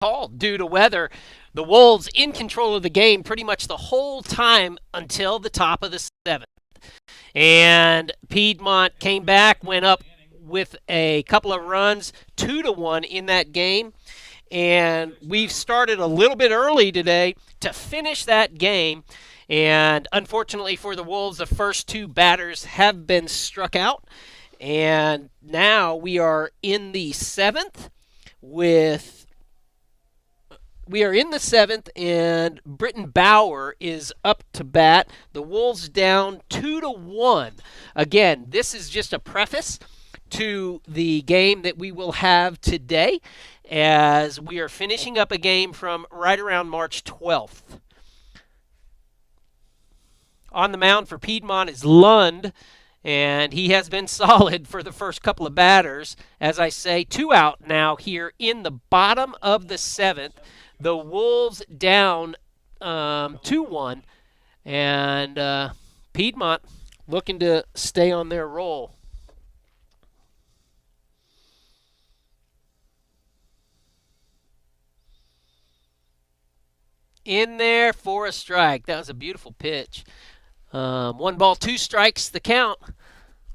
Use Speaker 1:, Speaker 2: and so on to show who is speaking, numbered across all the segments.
Speaker 1: called due to weather. The Wolves in control of the game pretty much the whole time until the top of the seventh. And Piedmont came back, went up with a couple of runs, 2-1 in that game. And we've started a little bit early today to finish that game. And unfortunately for the Wolves, the first two batters have been struck out. And now we are in the seventh and Britton Bauer is up to bat. The Wolves down 2-1. Again, this is just a preface to the game that we will have today, as we are finishing up a game from right around March 12th. On the mound for Piedmont is Lund, and he has been solid for the first couple of batters. As I say, 2 out now here in the bottom of the seventh. The Wolves down 2-1, and Piedmont looking to stay on their roll. In there for a strike. That was a beautiful pitch. 1 ball, 2 strikes, the count.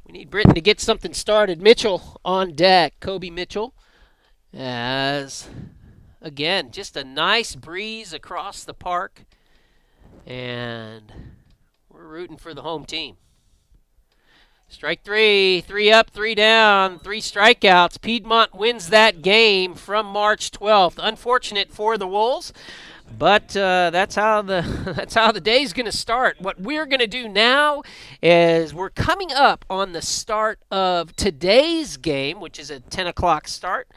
Speaker 1: We need Britton to get something started. Mitchell on deck, Kobe Mitchell, as again, just a nice breeze across the park, and we're rooting for the home team. Strike 3, 3 up, 3 down, 3 strikeouts. Piedmont wins that game from March 12th. Unfortunate for the Wolves, but that's how the day's going to start. What we're going to do now is we're coming up on the start of today's game, which is a 10 o'clock start.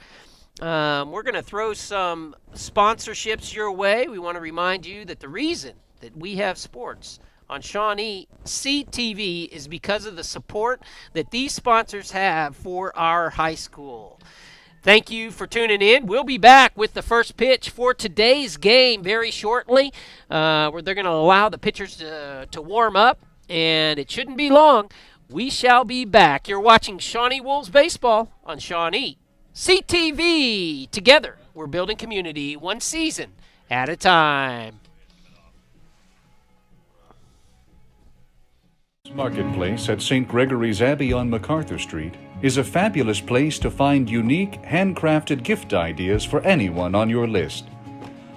Speaker 1: We're going to throw some sponsorships your way. We want to remind you that the reason that we have sports on Shawnee CTV is because of the support that these sponsors have for our high school. Thank you for tuning in. We'll be back with the first pitch for today's game very shortly. Where they're going to allow the pitchers to warm up, and it shouldn't be long. We shall be back. You're watching Shawnee Wolves Baseball on Shawnee CTV. Together, we're building community one season at a time.
Speaker 2: Marketplace at St. Gregory's Abbey on MacArthur Street is a fabulous place to find unique, handcrafted gift ideas for anyone on your list.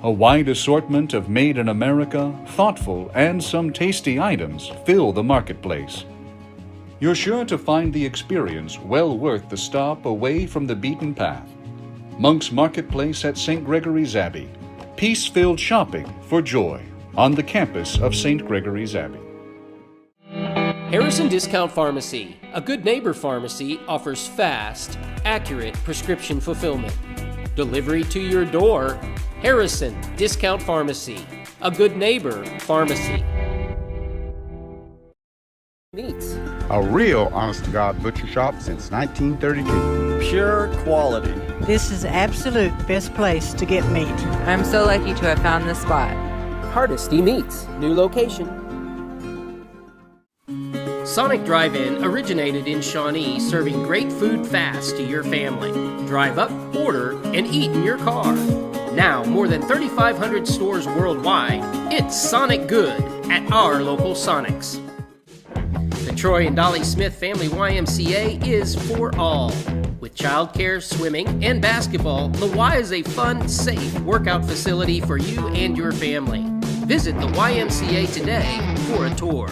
Speaker 2: A wide assortment of made in America, thoughtful, and some tasty items fill the marketplace. You're sure to find the experience well worth the stop away from the beaten path. Monk's Marketplace at St. Gregory's Abbey. Peace-filled shopping for joy on the campus of St. Gregory's Abbey.
Speaker 1: Harrison Discount Pharmacy, a good neighbor pharmacy, offers fast, accurate prescription fulfillment. Delivery to your door. Harrison Discount Pharmacy, a good neighbor pharmacy. Meats.
Speaker 3: A real honest-to-God butcher shop since 1932.
Speaker 4: Pure quality.
Speaker 5: This is absolute best place to get meat.
Speaker 6: I'm so lucky to have found this spot.
Speaker 1: Hardesty Meats, new location. Sonic Drive-In originated in Shawnee, serving great food fast to your family. Drive up, order, and eat in your car. Now, more than 3,500 stores worldwide, it's Sonic Good at our local Sonics. The Troy and Dolly Smith Family YMCA is for all. With childcare, swimming, and basketball, the Y is a fun, safe workout facility for you and your family. Visit the YMCA today for a tour.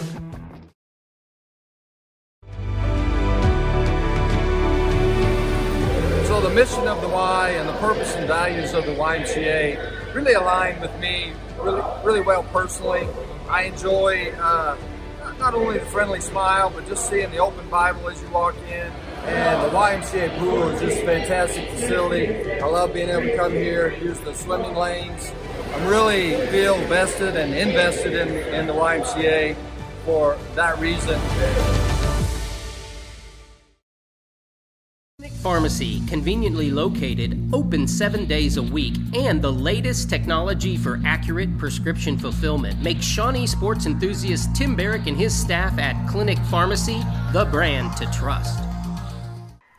Speaker 4: So the mission of the Y and the purpose and values of the YMCA really align with me really well personally. I enjoy not only the friendly smile, but just seeing the open Bible as you walk in. And the YMCA pool is just a fantastic facility. I love being able to come here, use the swimming lanes. I'm really feel vested and invested in the YMCA for that reason.
Speaker 1: Pharmacy, conveniently located, open 7 days a week, and the latest technology for accurate prescription fulfillment makes Shawnee sports enthusiast Tim Barrick and his staff at Clinic Pharmacy the brand to trust.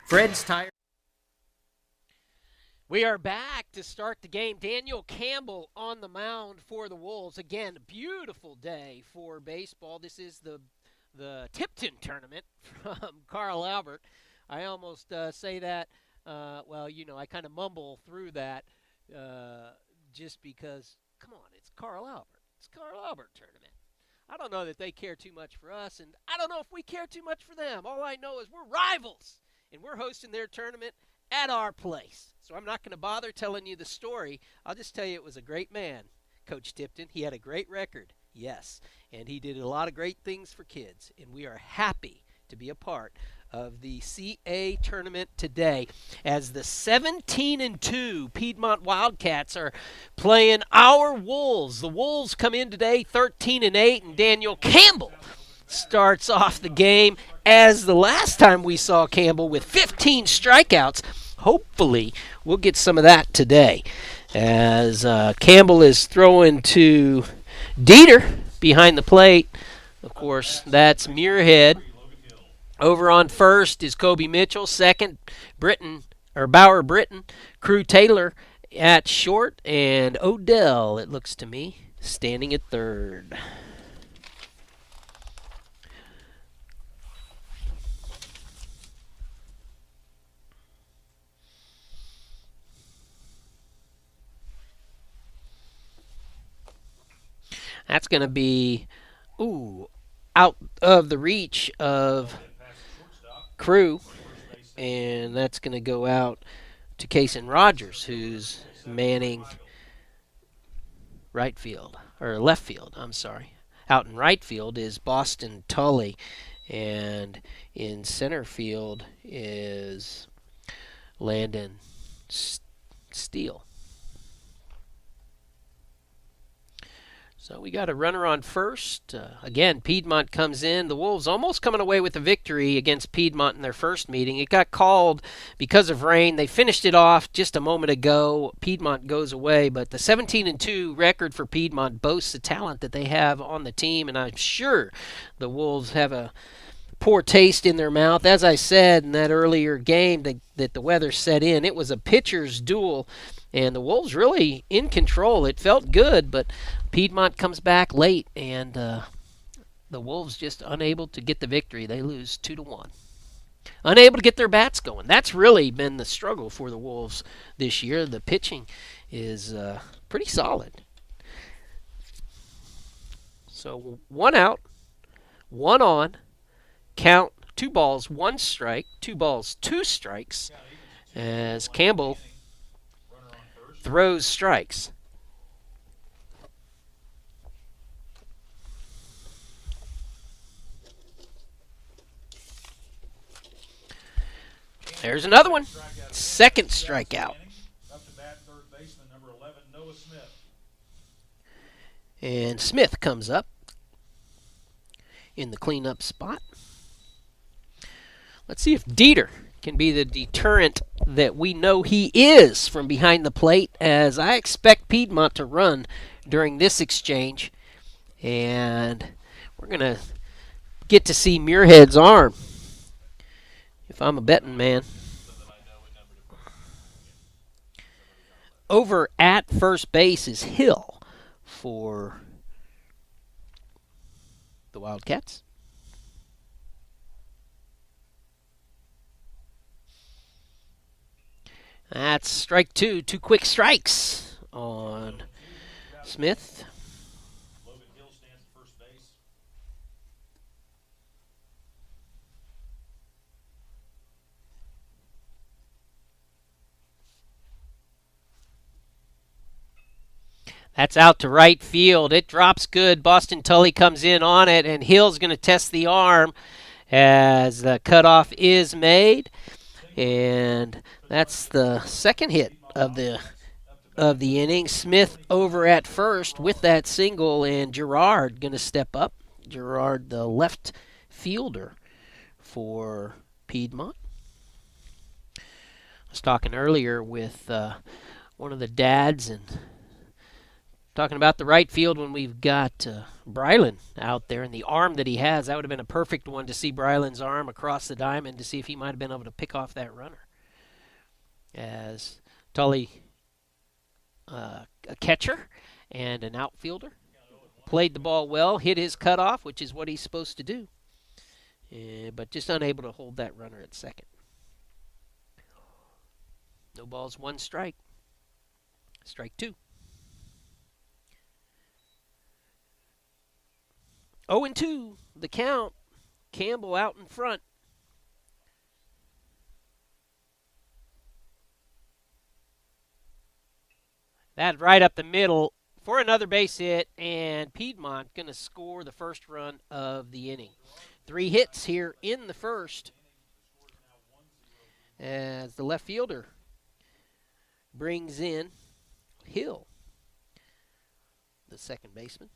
Speaker 1: Fred's Tire. We are back to start the game. Daniel Campbell on the mound for the Wolves. Again, beautiful day for baseball. This is the Tipton tournament from Carl Albert. I almost say that, I kind of mumble through that just because, come on, it's Carl Albert. It's Carl Albert tournament. I don't know that they care too much for us, and I don't know if we care too much for them. All I know is we're rivals, and we're hosting their tournament at our place. So I'm not going to bother telling you the story. I'll just tell you it was a great man, Coach Tipton. He had a great record, yes, and he did a lot of great things for kids, and we are happy to be a part of the CA tournament today as the 17-2 Piedmont Wildcats are playing our Wolves. The Wolves come in today 13-8, and Daniel Campbell starts off the game as the last time we saw Campbell with 15 strikeouts. Hopefully, we'll get some of that today as Campbell is throwing to Dieter behind the plate. Of course, that's Muirhead. Over on first is Kobe Mitchell. Second, Bauer Britton. Crew Taylor at short. And Odell, it looks to me, standing at third. That's going to be, out of the reach of Crew, and that's going to go out to Kason Rogers, who's manning left field. Out in right field is Boston Tully, and in center field is Landon Steele. So we got a runner on first. Again, Piedmont comes in. The Wolves almost coming away with a victory against Piedmont in their first meeting. It got called because of rain. They finished it off just a moment ago. Piedmont goes away, but the 17-2 record for Piedmont boasts the talent that they have on the team, and I'm sure the Wolves have a poor taste in their mouth. As I said in that earlier game that the weather set in, it was a pitcher's duel, and the Wolves really in control. It felt good, but Piedmont comes back late, and the Wolves just unable to get the victory. They lose 2-1. Unable to get their bats going. That's really been the struggle for the Wolves this year. The pitching is pretty solid. So 1 out, 1 on, count 2 balls, 1 strike, 2 balls, 2 strikes, as Campbell throws strikes. There's another one. Second strikeout. And Smith comes up in the cleanup spot. Let's see if Dieter can be the deterrent that we know he is from behind the plate, as I expect Piedmont to run during this exchange. And we're going to get to see Muirhead's arm, if I'm a betting man. Over at first base is Hill for the Wildcats. That's strike 2. 2 quick strikes on Smith. That's out to right field. It drops good. Boston Tully comes in on it, and Hill's going to test the arm as the cutoff is made. And that's the second hit of the inning. Smith over at first with that single, and Gerard going to step up. Gerard, the left fielder for Piedmont. I was talking earlier with one of the dads and talking about the right field when we've got Brylan out there and the arm that he has. That would have been a perfect one to see Brylan's arm across the diamond to see if he might have been able to pick off that runner. As Tully, a catcher and an outfielder. Played the ball well, hit his cutoff, which is what he's supposed to do, but just unable to hold that runner at second. No balls, one strike. Strike two. 0-2, the count. Campbell out in front. That right up the middle for another base hit, and Piedmont going to score the first run of the inning. 3 hits here in the first as the left fielder brings in Hill, the second baseman.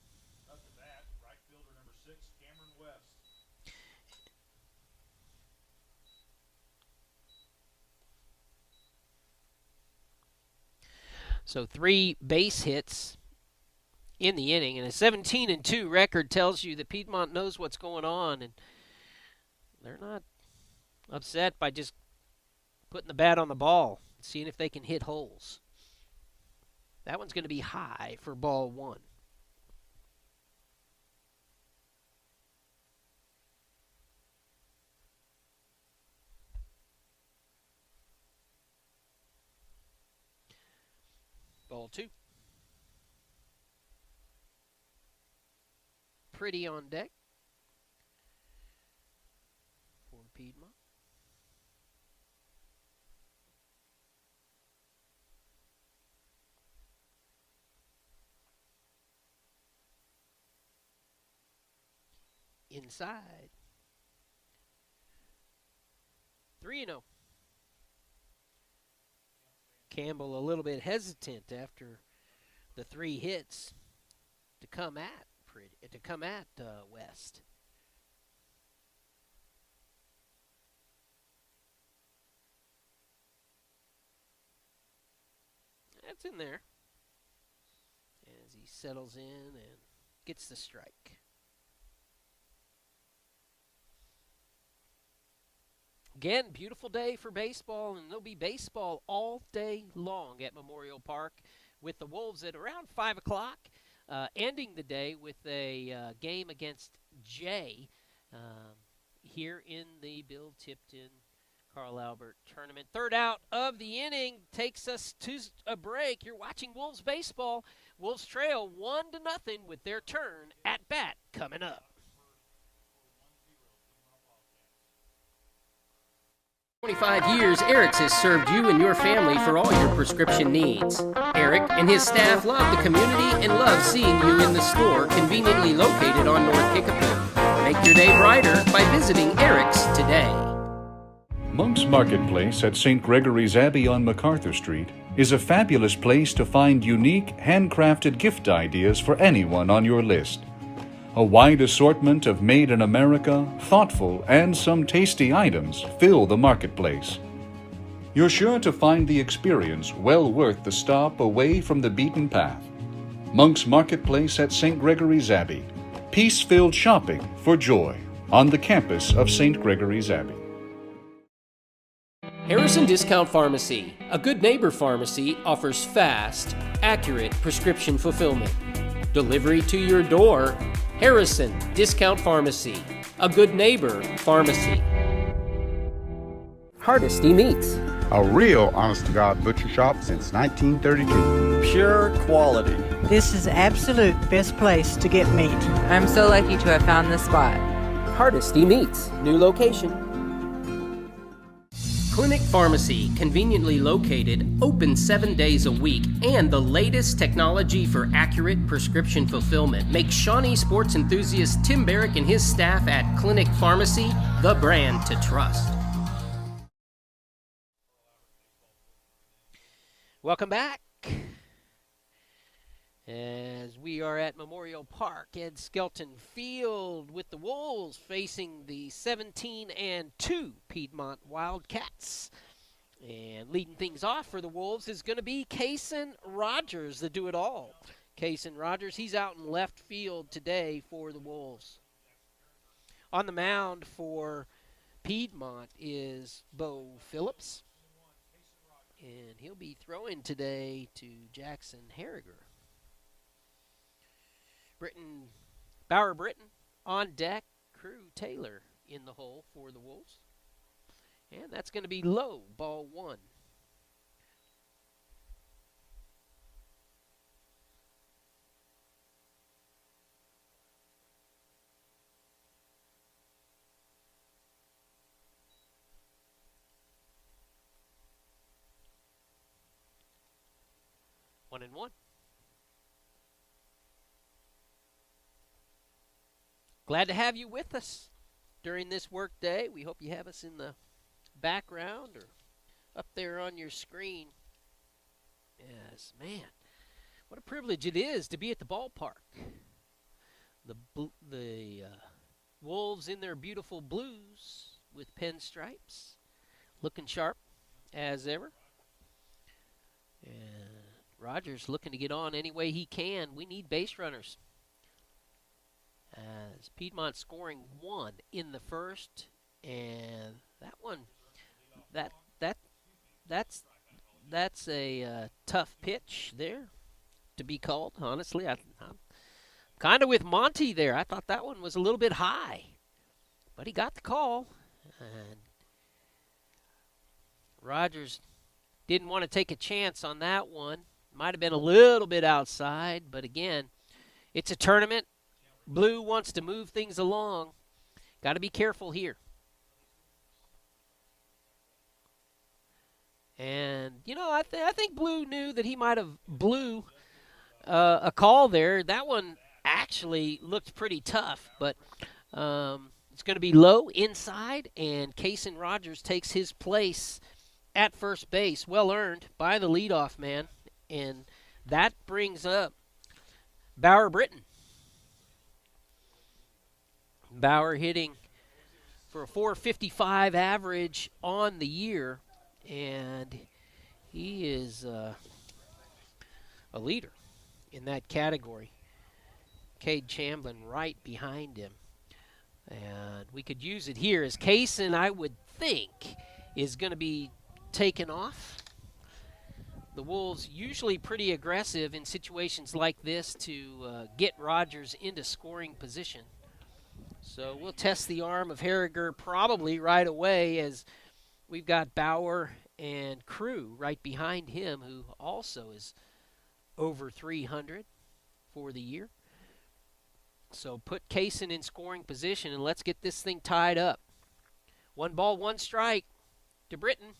Speaker 1: So 3 base hits in the inning, and a 17-2 record tells you that Piedmont knows what's going on, and they're not upset by just putting the bat on the ball, seeing if they can hit holes. That one's going to be high for ball 1. Ball 2. Pretty on deck for Piedmont. Inside. 3-0. Campbell a little bit hesitant after the 3 hits to come at West. That's in there as he settles in and gets the strike. Again, beautiful day for baseball, and there'll be baseball all day long at Memorial Park with the Wolves at around 5 o'clock, ending the day with a game against Jay here in the Bill Tipton Carl Albert tournament. Third out of the inning takes us to a break. You're watching Wolves baseball. Wolves trail 1-0 with their turn at bat coming up. 25 years, Eric's has served you and your family for all your prescription needs. Eric and his staff love the community and love seeing you in the store conveniently located on North Kickapoo. Make your day brighter by visiting Eric's today.
Speaker 2: Monk's Marketplace at St. Gregory's Abbey on MacArthur Street is a fabulous place to find unique, handcrafted gift ideas for anyone on your list. A wide assortment of made in America, thoughtful, and some tasty items fill the marketplace. You're sure to find the experience well worth the stop away from the beaten path. Monk's Marketplace at St. Gregory's Abbey. Peace-filled shopping for joy on the campus of St. Gregory's Abbey.
Speaker 1: Harrison Discount Pharmacy, a good neighbor pharmacy, offers fast, accurate prescription fulfillment. Delivery to your door. Harrison Discount Pharmacy, a good neighbor pharmacy. Hardesty Meats.
Speaker 3: A real honest-to-God butcher shop since 1932.
Speaker 7: Pure quality.
Speaker 5: This is absolute best place to get meat.
Speaker 6: I'm so lucky to have found this spot.
Speaker 1: Hardesty Meats, new location. Clinic Pharmacy, conveniently located, open 7 days a week, and the latest technology for accurate prescription fulfillment makes Shawnee sports enthusiast Tim Barrick and his staff at Clinic Pharmacy the brand to trust. Welcome back. As we are at Memorial Park, Ed Skelton Field with the Wolves facing the 17-2 Piedmont Wildcats. And leading things off for the Wolves is going to be Kaysen Rogers, the do-it-all. Kaysen Rogers, he's out in left field today for the Wolves. On the mound for Piedmont is Bo Phillips. And he'll be throwing today to Jackson Harriger. Bauer Britton on deck. Crew Taylor in the hole for the Wolves. And that's going to be low, ball 1. One and one. Glad to have you with us during this work day. We hope you have us in the background or up there on your screen. Yes, man, what a privilege it is to be at the ballpark. The Wolves in their beautiful blues with pinstripes, looking sharp as ever. And Rogers looking to get on any way he can. We need base runners. As Piedmont scoring 1 in the first, and that one, that's a tough pitch there to be called. Honestly, I'm kind of with Monty there. I thought that one was a little bit high, but he got the call, and Rogers didn't want to take a chance on that one. Might have been a little bit outside, but again, it's a tournament. Blue wants to move things along. Got to be careful here. And, you know, I think Blue knew that he might have blew a call there. That one actually looked pretty tough, but it's going to be low inside, and Kaysen Rogers takes his place at first base. Well earned by the leadoff man, and that brings up Bauer Britton. Bauer hitting for a 455 average on the year, and he is a leader in that category. Cade Chamblin right behind him. And we could use it here as Kaysen, I would think, is going to be taken off. The Wolves usually pretty aggressive in situations like this to get Rogers into scoring position. So we'll test the arm of Harriger probably right away, as we've got Bauer and Crew right behind him, who also is over 300 for the year. So put Kaysen in scoring position, and let's get this thing tied up. 1 ball, 1 strike to Britton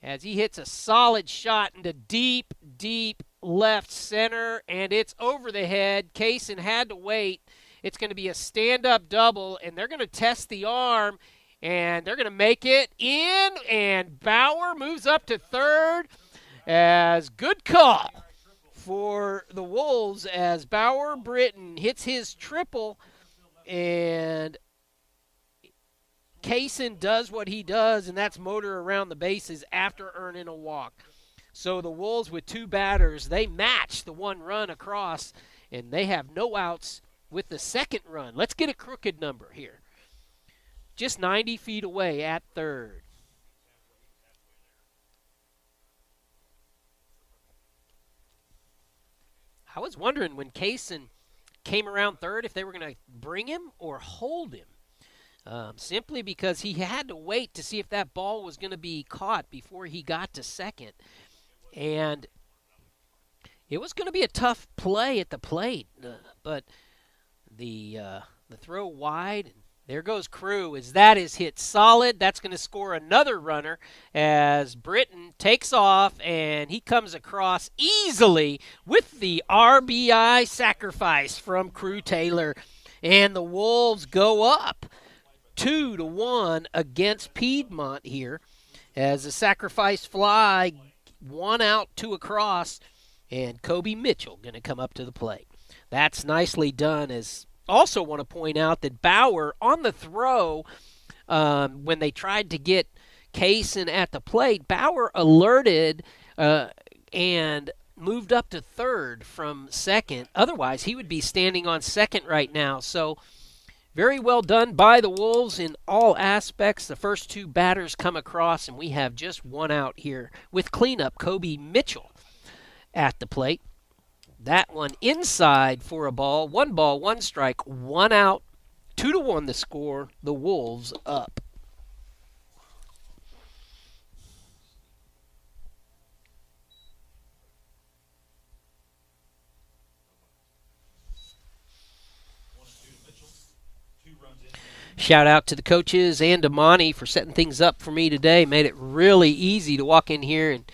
Speaker 1: as he hits a solid shot into deep, deep left center, and it's over the head. Kaysen had to wait. It's going to be a stand-up double, and they're going to test the arm, and they're going to make it in, and Bauer moves up to third as good call for the Wolves as Bauer Britton hits his triple, and Kaysen does what he does, and that's motor around the bases after earning a walk. So the Wolves with 2 batters, they match the 1 run across, and they have no outs with the second run. Let's get a crooked number here. Just 90 feet away at third. I was wondering when Kaysen came around third if they were going to bring him or hold him. Simply because he had to wait to see if that ball was going to be caught before he got to second. And it was going to be a tough play at the plate, but the throw wide, and there goes Crew as that is hit solid. That's going to score another runner as Britton takes off, and he comes across easily with the RBI sacrifice from Crew Taylor, and the Wolves go up 2-1 against Piedmont here as the sacrifice fly, 1 out, 2 across, and Kobe Mitchell going to come up to the plate. That's nicely done. As also want to point out that Bauer on the throw, when they tried to get Kaysen at the plate, Bauer alerted and moved up to third from second. Otherwise, he would be standing on second right now. So Very well done by the Wolves in all aspects. The first two batters come across, and we have just one out here with cleanup. Kobe Mitchell at the plate. That one inside for a ball. 1 strike, 1 out. 2-1 the score. The Wolves up. Shout out to the coaches and to Monty for setting things up for me today. Made it really easy to walk in here and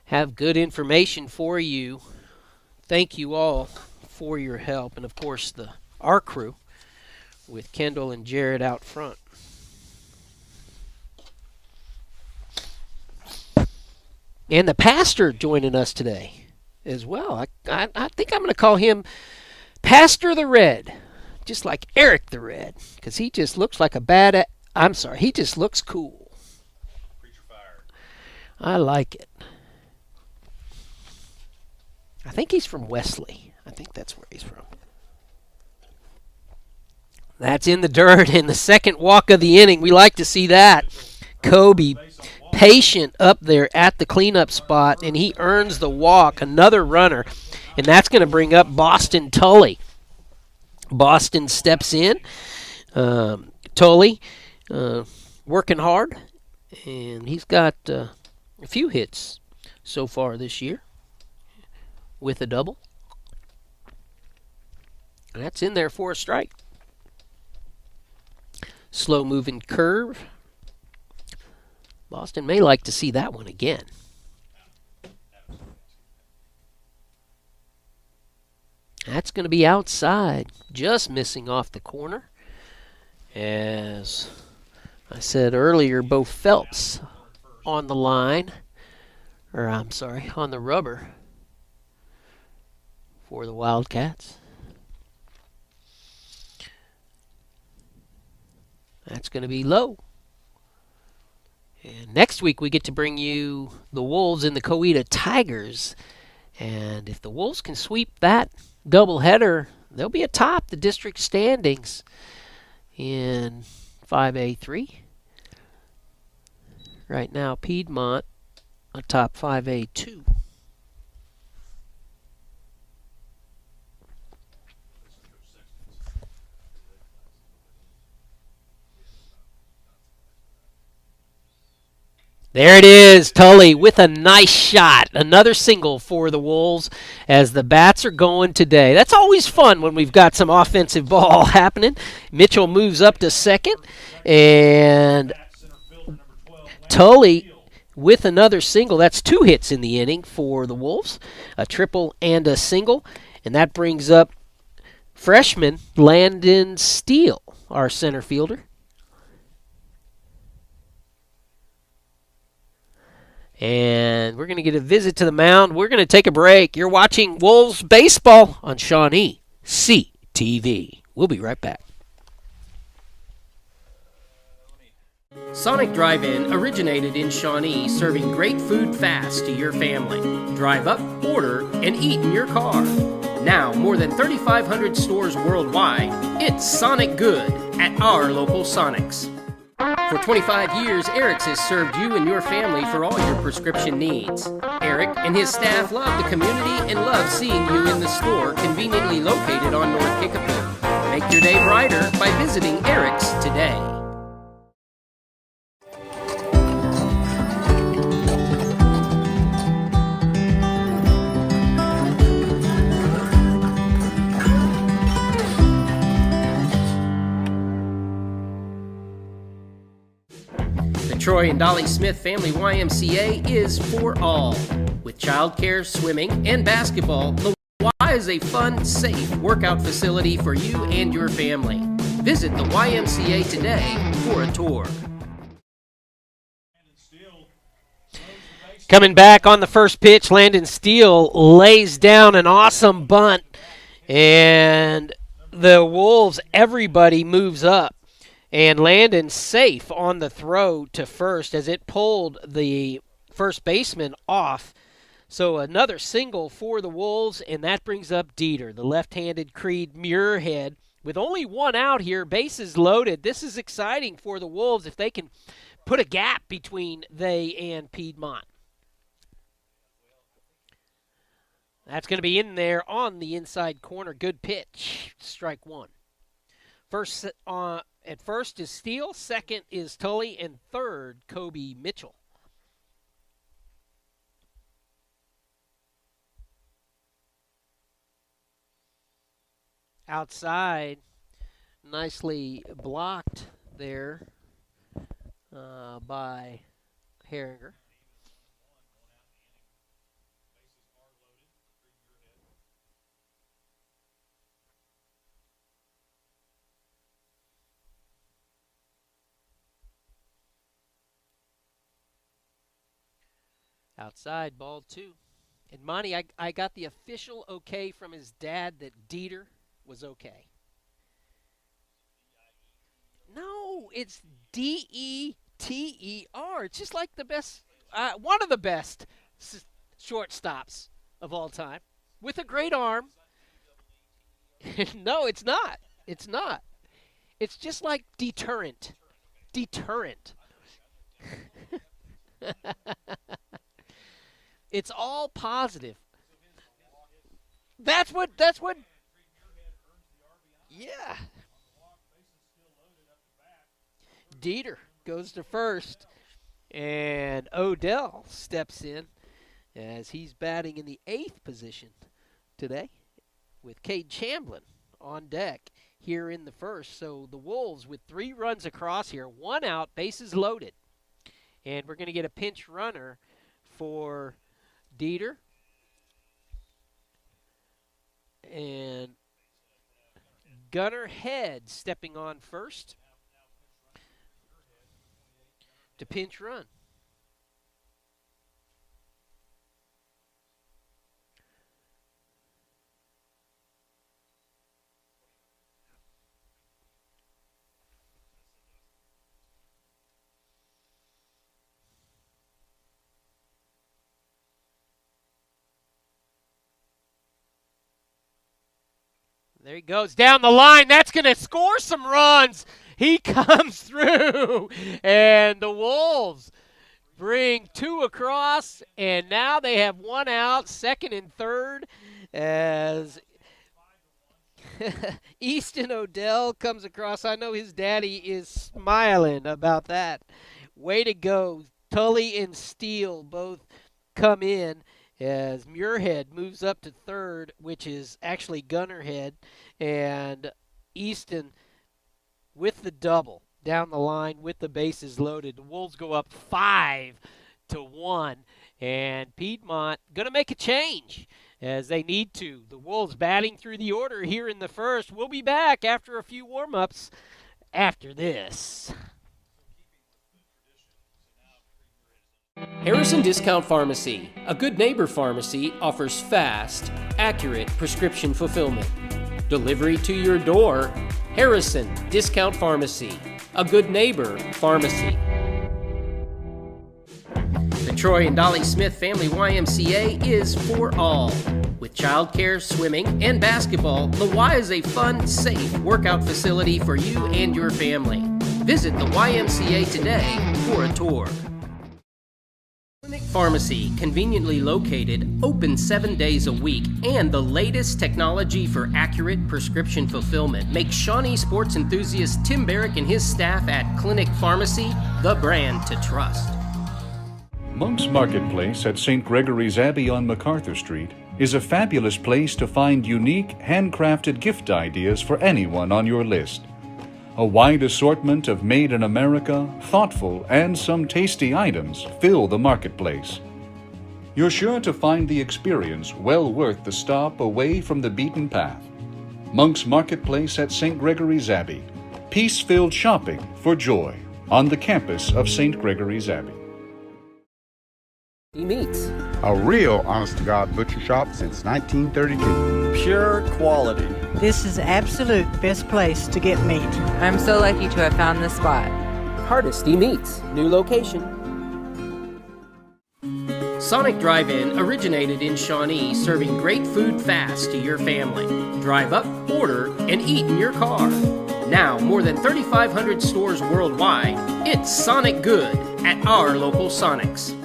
Speaker 1: have good information for you. Thank you all for your help. And, of course, our crew with Kendall and Jared out front. And the pastor joining us today as well. I think I'm going to call him Pastor the Red. Just like Eric the Red, because he just looks like he just looks cool.
Speaker 2: Preacher fire.
Speaker 1: I like it. I think he's from Wesley. I think that's where he's from. That's in the dirt in the second walk of the inning. We like to see that. Kobe, patient up there at the cleanup spot, and he earns the walk, another runner, and that's going to bring up Boston Tully. Boston steps in. Tully working hard, and he's got a few hits so far this year with a double. And that's in there for a strike. Slow moving curve. Boston may like to see that one again. That's going to be outside, just missing off the corner. As I said earlier, Bo Phelps on the line, on the rubber for the Wildcats. That's going to be low. And next week we get to bring you the Wolves and the Coweta Tigers. And if the Wolves can sweep that doubleheader, they'll be atop the district standings in 5A3. Right now, Piedmont atop 5A2. There it is, Tully with a nice shot. Another single for the Wolves as the bats are going today. That's always fun when we've got some offensive ball happening. Mitchell moves up to second, and Tully with another single. That's 2 hits in the inning for the Wolves, a triple and a single, and that brings up freshman Landon Steele, our center fielder. And we're going to get a visit to the mound. We're going to take a break. You're watching Wolves Baseball on Shawnee CTV. We'll be right back. Sonic Drive-In originated in Shawnee, serving great food fast to your family. Drive up, order, and eat in your car. Now, more than 3,500 stores worldwide, it's Sonic Good at our local Sonics. For 25 years, Eric's has served you and your family for all your prescription needs. Eric and his staff love the community and love seeing you in the store conveniently located on North Kickapoo. Make your day brighter by visiting Eric's today. Troy and Dolly Smith Family YMCA is for all. With childcare, swimming, and basketball, the Y is a fun, safe workout facility for you and your family. Visit the YMCA today for a tour. Coming back on the first pitch, Landon Steele lays down an awesome bunt, and the Wolves, everybody moves up. And Landon safe on the throw to first as it pulled the first baseman off. So another single for the Wolves, and that brings up Dieter, the left-handed Creed Muirhead, with only one out here, bases loaded. This is exciting for the Wolves if they can put a gap between they and Piedmont. That's going to be in there on the inside corner. Good pitch. Strike one. At first is Steele, second is Tully, and third, Kobe Mitchell. Outside, nicely blocked there by Herringer. Outside, ball two. And Monty, I got the official okay from his dad that Dieter was okay. No, it's Deeter. It's just like the best, one of the best shortstops of all time, with a great arm. No, it's not. It's not. It's just like deterrent. Deterrent. It's all positive. That's what, yeah. Dieter goes to first, and Odell steps in as he's batting in the 8th position today with Cade Chamblin on deck here in the first. So the Wolves with 3 runs across here, 1 out, bases loaded. And we're going to get a pinch runner for Dieter. And Gunnar Head stepping on first to pinch run. There he goes down the line. That's going to score some runs. He comes through. And the Wolves bring 2 across. And now they have 1 out, second and third, as Easton Odell comes across. I know his daddy is smiling about that. Way to go. Tully and Steele both come in as Muirhead moves up to third, which is actually Gunnar Head, and Easton with the double down the line with the bases loaded. The Wolves go up 5-1, and Piedmont going to make a change as they need to. The Wolves batting through the order here in the first. We'll be back after a few warm-ups after this. Harrison Discount Pharmacy, a good neighbor pharmacy, offers fast, accurate prescription fulfillment. Delivery to your door. Harrison Discount Pharmacy, a good neighbor pharmacy. The Troy and Dolly Smith Family YMCA is for all. With childcare, swimming, and basketball, the Y is a fun, safe workout facility for you and your family. Visit the YMCA today for a tour. Clinic Pharmacy, conveniently located, open 7 days a week, and the latest technology for accurate prescription fulfillment makes Shawnee sports enthusiast Tim Barrick and his staff at Clinic Pharmacy the brand to trust.
Speaker 2: Monk's Marketplace at St. Gregory's Abbey on MacArthur Street is a fabulous place to find unique, handcrafted gift ideas for anyone on your list. A wide assortment of made in America, thoughtful, and some tasty items fill the marketplace. You're sure to find the experience well worth the stop away from the beaten path. Monk's Marketplace at St. Gregory's Abbey. Peace-filled shopping for joy on the campus of St. Gregory's Abbey.
Speaker 1: He meets
Speaker 3: A real honest-to-God butcher shop since 1932.
Speaker 7: Pure quality.
Speaker 5: This is absolute best place to get meat.
Speaker 6: I'm so lucky to have found this spot.
Speaker 1: Hardesty Meats, new location. Sonic Drive-In originated in Shawnee, serving great food fast to your family. Drive up, order, and eat in your car. Now, more than 3,500 stores worldwide, it's Sonic Good at our local Sonics.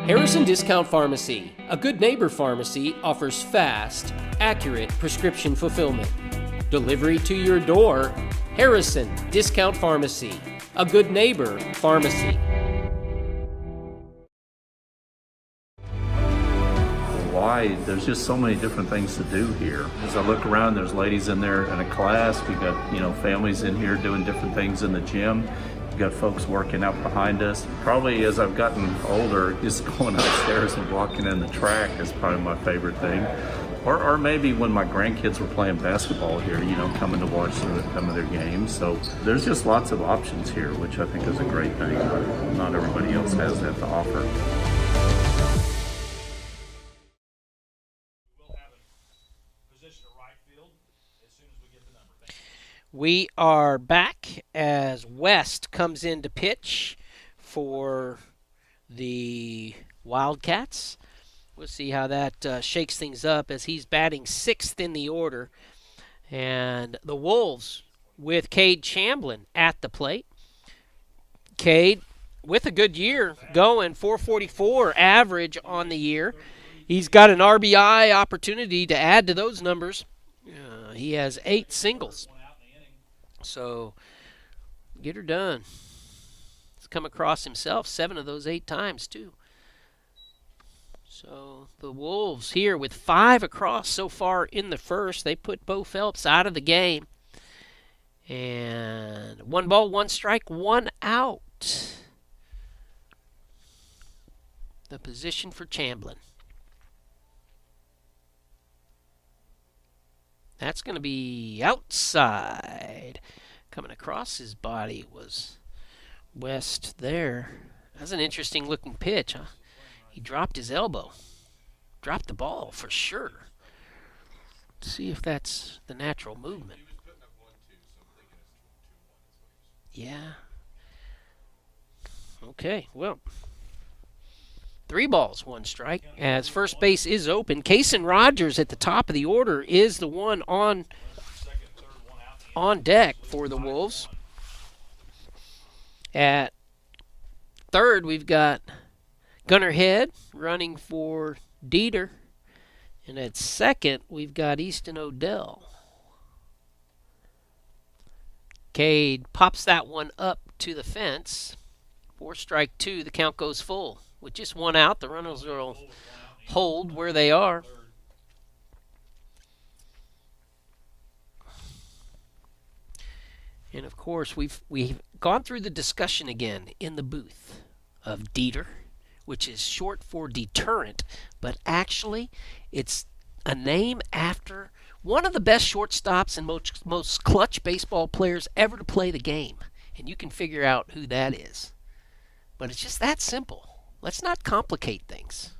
Speaker 1: Harrison Discount Pharmacy, a good neighbor pharmacy, offers fast, accurate prescription fulfillment. Delivery to your door. Harrison Discount Pharmacy, a good neighbor pharmacy.
Speaker 7: Why? There's just so many different things to do here. As I look around, there's ladies in there in a class. We've got, families in here doing different things in the gym. We've got folks working out behind us. Probably as I've gotten older, just going upstairs and walking in the track is probably my favorite thing. Or maybe when my grandkids were playing basketball here, coming to watch some of their games. So there's just lots of options here, which I think is a great thing. Not everybody else has that to offer.
Speaker 1: We are back as West comes in to pitch for the Wildcats. We'll see how that shakes things up as he's batting 6th in the order. And the Wolves with Cade Chamblin at the plate. Cade with a good year going, 444 average on the year. He's got an RBI opportunity to add to those numbers. He has 8 singles. So, get her done. He's come across himself 7 of those 8 times, too. So, the Wolves here with 5 across so far in the first. They put Bo Phelps out of the game. And 1 ball, 1 strike, 1 out. The position for Chamblin. That's going to be outside. Coming across his body was West there. That's an interesting looking pitch, huh? He dropped his elbow. Dropped the ball for sure. Let's see if that's the natural movement. Yeah. Okay, well. 3 balls, 1 strike. As first base is open, Kason Rogers at the top of the order is the one on deck for the Wolves. At third, we've got Gunnar Head running for Dieter. And at second, we've got Easton Odell. Cade pops that one up to the fence. 4 strike 2, the count goes full. With just 1 out, the runners will hold where they are. And of course, we've gone through the discussion again in the booth of Dieter, which is short for deterrent, but actually it's a name after one of the best shortstops and most clutch baseball players ever to play the game. And you can figure out who that is. But it's just that simple. Let's not complicate things.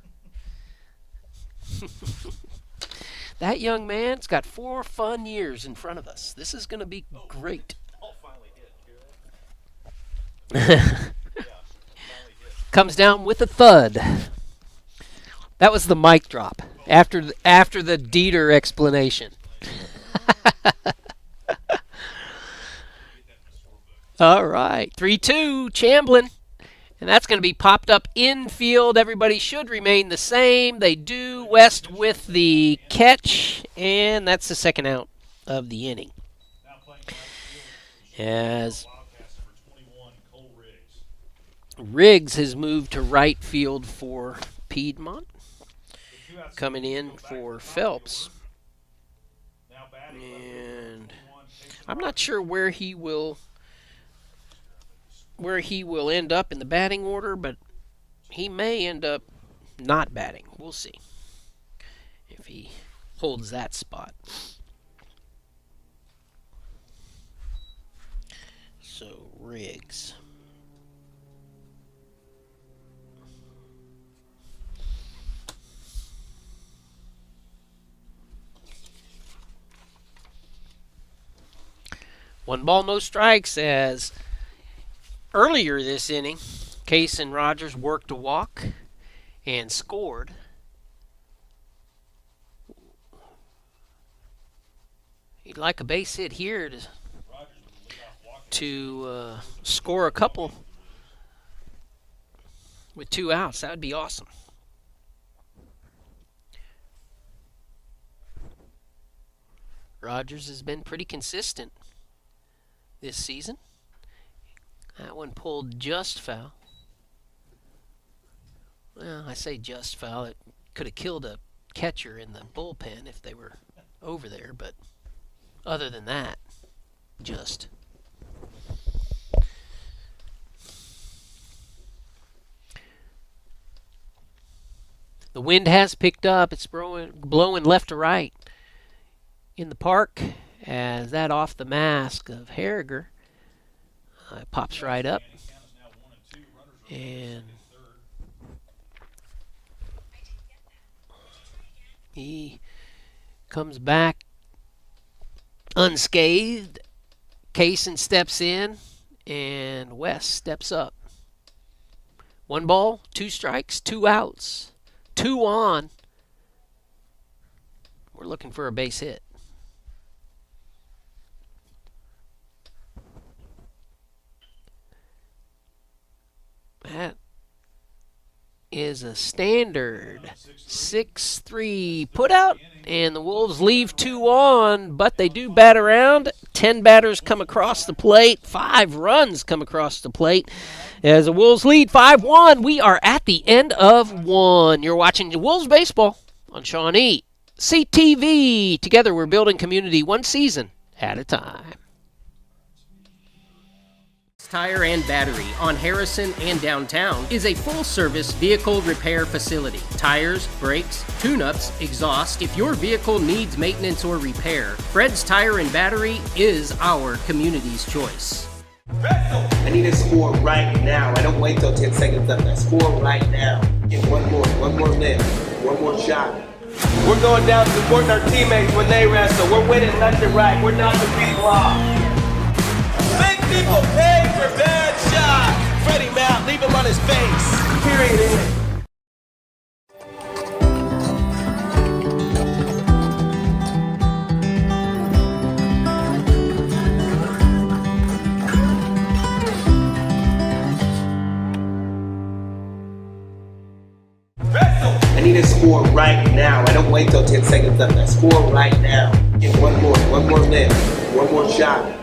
Speaker 1: That young man's got 4 fun years in front of us. This is going to be great. Comes down with a thud. That was the mic drop after the Dieter explanation. All right, 3-2, Chamblin. And that's going to be popped up infield. Everybody should remain the same. They do. West with the catch. And that's the second out of the inning. As Riggs has moved to right field for Piedmont. Coming in for Phelps. And I'm not sure where he will end up in the batting order, but he may end up not batting. We'll see if he holds that spot. So, Riggs. One ball, no strikes, as earlier this inning, Kason Rogers worked a walk, and scored. He'd like a base hit here to score a couple with 2 outs. That would be awesome. Rogers has been pretty consistent this season. That one pulled just foul. Well, I say just foul. It could have killed a catcher in the bullpen if they were over there, but other than that, just. The wind has picked up. It's blowing left to right in the park as that off the mask of Harriger pops right up. And he comes back unscathed. Kaysen steps in, and West steps up. 1 ball, 2 strikes, 2 outs, 2 on. We're looking for a base hit. That is a standard 6-3 put out, and the Wolves leave 2 on, but they do bat around. 10 batters come across the plate, 5 runs come across the plate. As the Wolves lead 5-1, we are at the end of 1. You're watching Wolves baseball on Shawnee CTV. Together we're building community 1 season at a time. Tire and Battery on Harrison and downtown is a full-service vehicle repair facility. Tires, brakes, tune-ups, exhaust. If your vehicle needs maintenance or repair, Fred's Tire and Battery is our community's choice.
Speaker 8: I need a score right now. I don't wait till 10 seconds left. I score right now. Get one more lift, one more shot. We're going down supporting our teammates when they wrestle. We're winning left and right. We're not the people off. Make people pay for bad shots. Freddie Mac, leave him on his face. Period. I need a score right now. I don't wait till 10 seconds left. I score right now. Get one more lift, one more shot.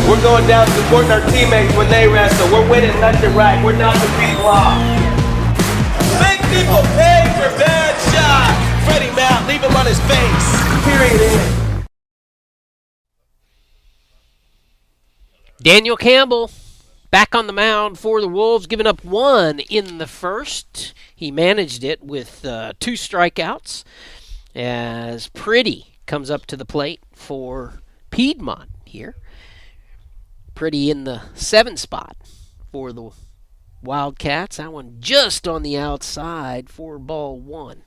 Speaker 8: We're going down supporting our teammates when they wrestle. We're winning left and right. We're not the people off. Make people pay for bad shots. Freddie Mac, leave him on his face. Period.
Speaker 1: Daniel Campbell back on the mound for the Wolves, giving up 1 in the first. He managed it with 2 strikeouts as Pretty comes up to the plate for Piedmont here. Pretty in the 7 spot for the Wildcats. That one just on the outside for ball 1.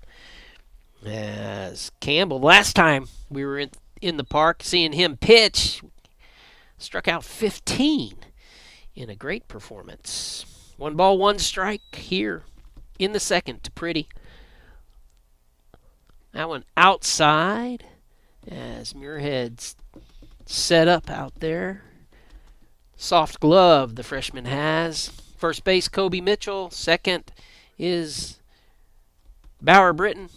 Speaker 1: As Campbell, last time we were in the park seeing him pitch, struck out 15 in a great performance. 1 ball, 1 strike here in the second to Pretty. That one outside as Muirhead's set up out there. Soft glove the freshman has. First base, Kobe Mitchell. Second is Bauer Britton.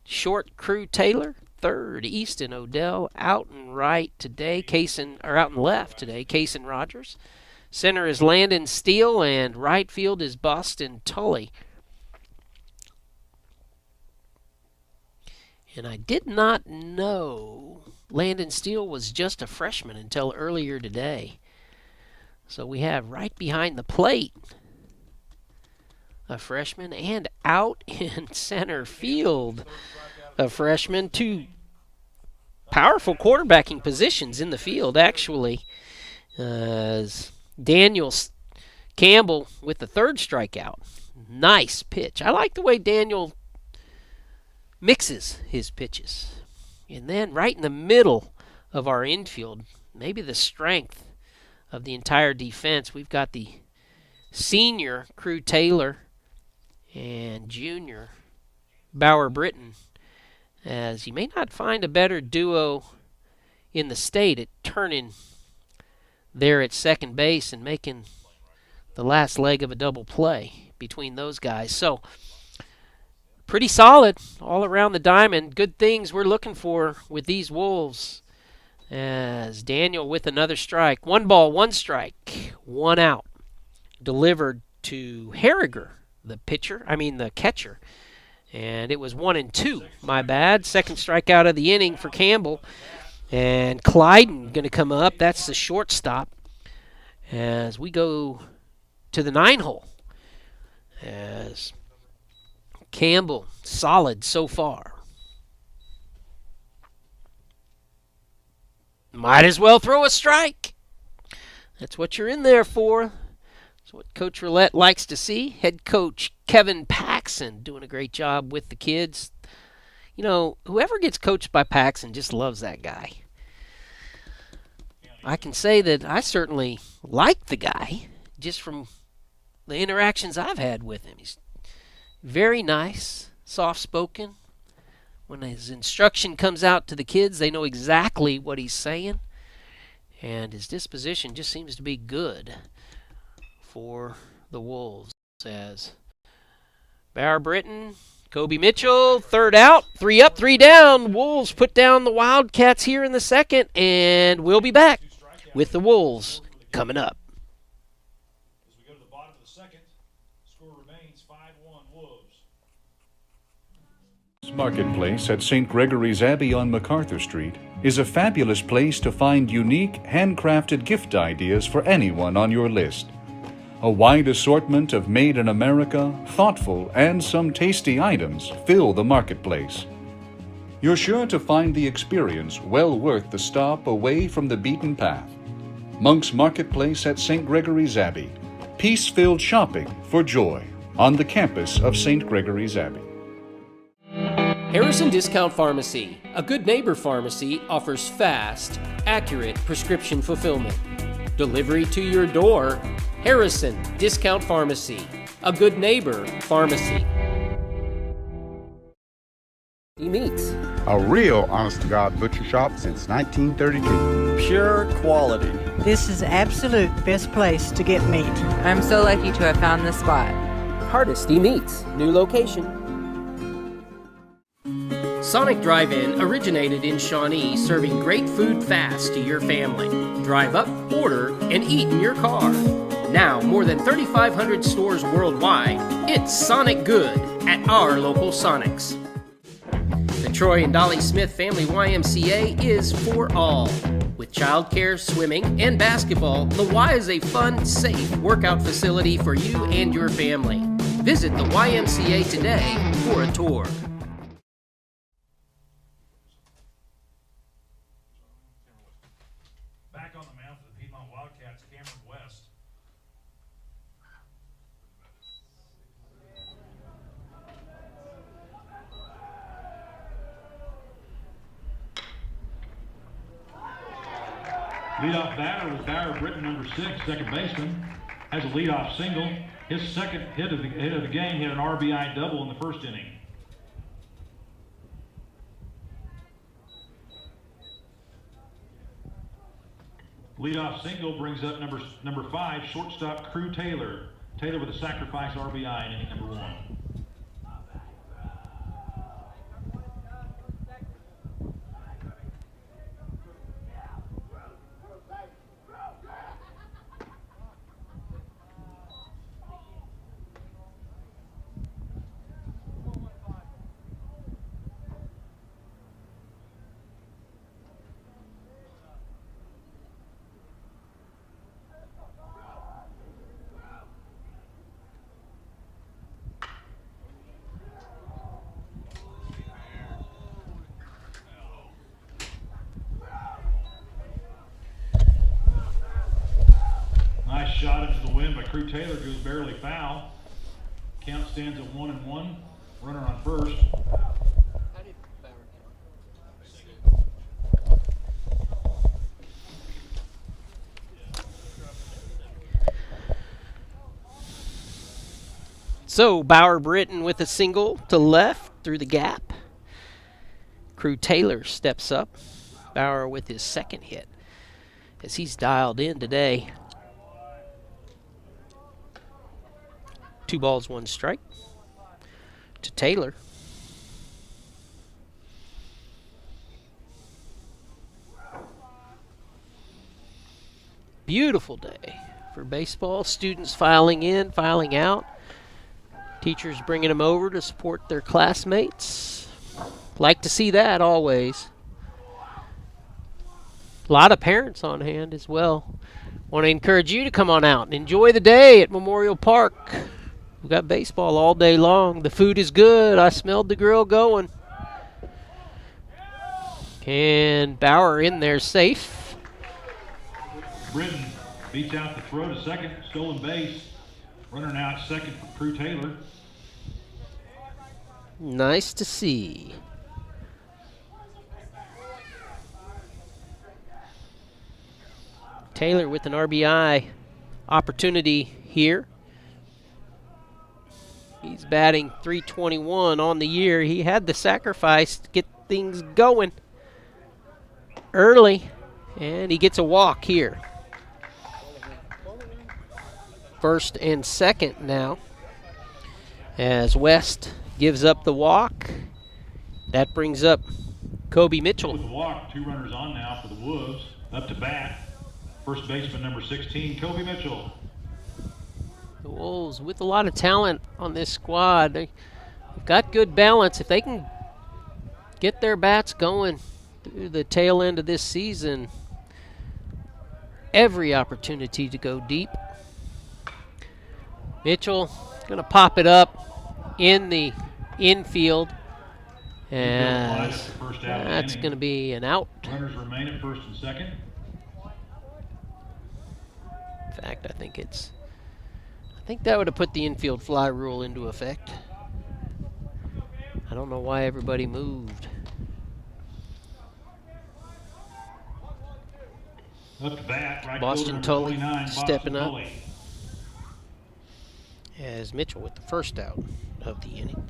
Speaker 1: Short, Crew Taylor. Third, Easton Odell. Out and right today, out and left today, Kaysen Rogers. Center is Landon Steele, and right field is Boston Tully. And I did not know Landon Steele was just a freshman until earlier today. So we have right behind the plate a freshman, and out in center field a freshman. 2 powerful quarterbacking positions in the field, actually. Daniel Campbell with the 3rd strikeout. Nice pitch. I like the way Daniel mixes his pitches. And then right in the middle of our infield, maybe the strength of the entire defense, we've got the senior Crew Taylor and junior Bauer Britton, as you may not find a better duo in the state at turning there at second base and making the last leg of a double play between those guys. So pretty solid all around the diamond. Good things we're looking for with these Wolves. As Daniel with another strike. 1 ball, 1 strike, 1 out. Delivered to Harriger, the catcher. And it was 1-2, my bad. Second strikeout of the inning for Campbell. And Clyden going to come up. That's the shortstop. As we go to the 9-hole. As Campbell, solid so far. Might as well throw a strike. That's what you're in there for. That's what Coach Roulette likes to see. Head coach Kevin Paxson doing a great job with the kids. You know, whoever gets coached by Paxson just loves that guy. I can say that I certainly like the guy just from the interactions I've had with him. He's very nice, soft-spoken. When his instruction comes out to the kids, they know exactly what he's saying. And his disposition just seems to be good for the Wolves. As Bauer Britton, Kobe Mitchell, third out, 3 up, 3 down. Wolves put down the Wildcats here in the second, and we'll be back with the Wolves coming up.
Speaker 9: As we go to the bottom of the second, score remains 5-1 Wolves.
Speaker 2: Marketplace at St. Gregory's Abbey on MacArthur Street is a fabulous place to find unique, handcrafted gift ideas for anyone on your list. A wide assortment of made in America, thoughtful, and some tasty items fill the marketplace. You're sure to find the experience well worth the stop away from the beaten path. Monk's Marketplace at St. Gregory's Abbey. Peace-filled shopping for joy on the campus of St. Gregory's Abbey.
Speaker 1: Harrison Discount Pharmacy, a good neighbor pharmacy, offers fast, accurate prescription fulfillment. Delivery to your door. Harrison Discount Pharmacy, a good neighbor pharmacy. Meats.
Speaker 3: A real honest-to-God butcher shop since 1932.
Speaker 10: Pure quality.
Speaker 5: This is absolute best place to get meat.
Speaker 6: I'm so lucky to have found this spot.
Speaker 1: Hardesty Meats, new location. Sonic Drive-In originated in Shawnee, serving great food fast to your family. Drive up, order, and eat in your car. Now, more than 3,500 stores worldwide, it's Sonic Good at our local Sonics. The Troy and Dolly Smith Family YMCA is for all. With childcare, swimming, and basketball, the Y is a fun, safe workout facility for you and your family. Visit the YMCA today for a tour.
Speaker 9: Back on the mound for the Piedmont Wildcats, Cameron West. Leadoff batter was Bauer Britton, number 6, second baseman. Has a leadoff single. His second hit of the game, he had an RBI double in the first inning. Leadoff single brings up number 5, shortstop Crew Taylor. Taylor with a sacrifice RBI in inning number 1. Nice shot into the wind by Crew Taylor, goes barely foul. Count stands at 1-1. Runner on first.
Speaker 1: So Bauer Britton with a single to left through the gap. Crew Taylor steps up. Bauer with his second hit as he's dialed in today. 2 balls, 1 strike to Taylor. Beautiful day for baseball. Students filing in, filing out. Teachers bringing them over to support their classmates. Like to see that always. A lot of parents on hand as well. Want to encourage you to come on out and enjoy the day at Memorial Park. We've got baseball all day long. The food is good. I smelled the grill going. And Bauer in there safe.
Speaker 9: Britton beats out the throw to second, stolen base. Runner now at second for Crew Taylor.
Speaker 1: Nice to see. Taylor with an RBI opportunity here. He's batting .321 on the year. He had the sacrifice to get things going early, and he gets a walk here. First and second now as West gives up the walk. That brings up Kobe Mitchell.
Speaker 9: With the walk, 2 runners on now for the Wolves. Up to bat, first baseman number 16, Kobe Mitchell.
Speaker 1: The Wolves with a lot of talent on this squad. They've got good balance. If they can get their bats going through the tail end of this season, every opportunity to go deep. Mitchell going to pop it up in the infield, and that's going to be an out.
Speaker 9: Runners remain at first and second.
Speaker 1: In fact, I think that would have put the infield fly rule into effect. I don't know why everybody moved.
Speaker 9: Up to bat, right
Speaker 1: Boston
Speaker 9: fielder,
Speaker 1: Tully
Speaker 9: 29,
Speaker 1: stepping
Speaker 9: Boston
Speaker 1: up.
Speaker 9: Tully.
Speaker 1: As Mitchell with the first out of the inning.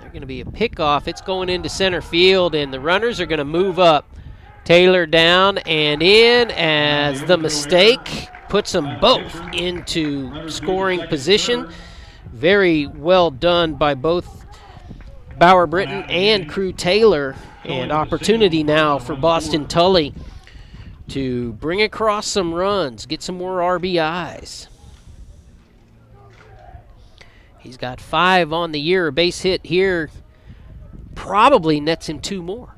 Speaker 1: They're going to be a pickoff. It's going into center field, and the runners are going to move up. Taylor down and in as the mistake puts them both into scoring position. Very well done by both Bauer Britton and Crew Taylor. And opportunity now for Boston Tully to bring across some runs, get some more RBIs. He's got 5 on the year. A base hit here probably nets him 2 more.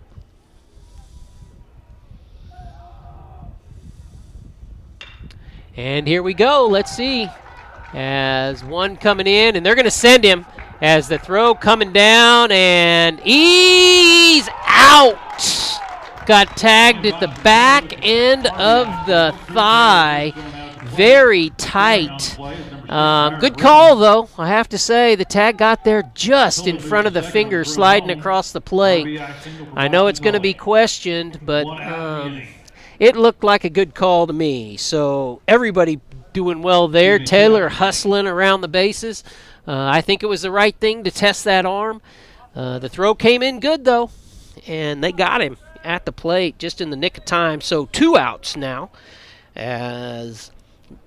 Speaker 1: And here we go. Let's see. As one coming in, and they're going to send him as the throw coming down, and he's out. Got tagged at the back end of the thigh. Very tight. Good call, though. I have to say, the tag got there just in front of the finger sliding across the plate. I know it's going to be questioned, but it looked like a good call to me. So everybody doing well there. Taylor hustling around the bases. I think it was the right thing to test that arm. The throw came in good, though, and they got him at the plate just in the nick of time. So 2 outs now as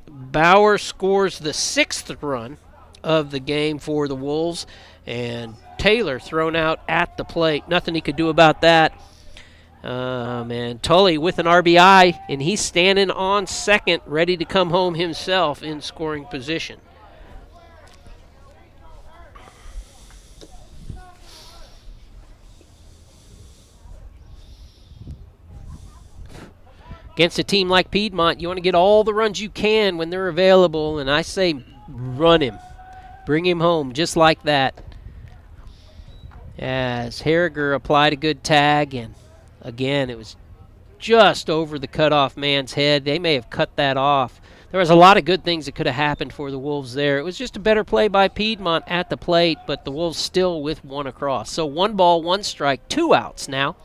Speaker 1: Bauer scores the 6th run of the game for the Wolves, and Taylor thrown out at the plate. Nothing he could do about that. And Tully with an RBI, and he's standing on second, ready to come home himself in scoring position. Against a team like Piedmont, you want to get all the runs you can when they're available, and I say run him. Bring him home just like that. As Harriger applied a good tag, and again, it was just over the cutoff man's head. They may have cut that off. There was a lot of good things that could have happened for the Wolves there. It was just a better play by Piedmont at the plate, but the Wolves still with 1 across. So 1 ball, 1 strike, 2 outs now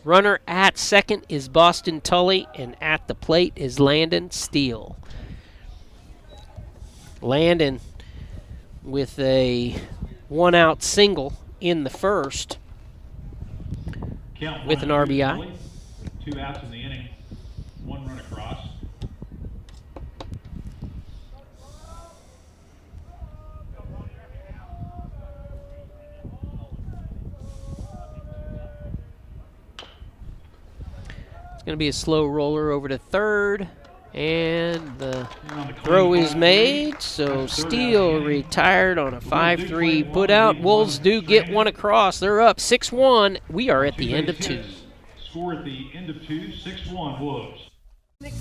Speaker 1: Runner at second is Boston Tully, and at the plate is Landon Steele. Landon with a one-out single in the first with an RBI.
Speaker 9: 2 outs in the inning, 1 run across.
Speaker 1: It's going to be a slow roller over to third, and the throw is made. So Steele retired on a 5-3 putout. Wolves do get one across. They're up 6-1. We are at the end of 2.
Speaker 9: Score at the end of 2, 6-1 Wolves.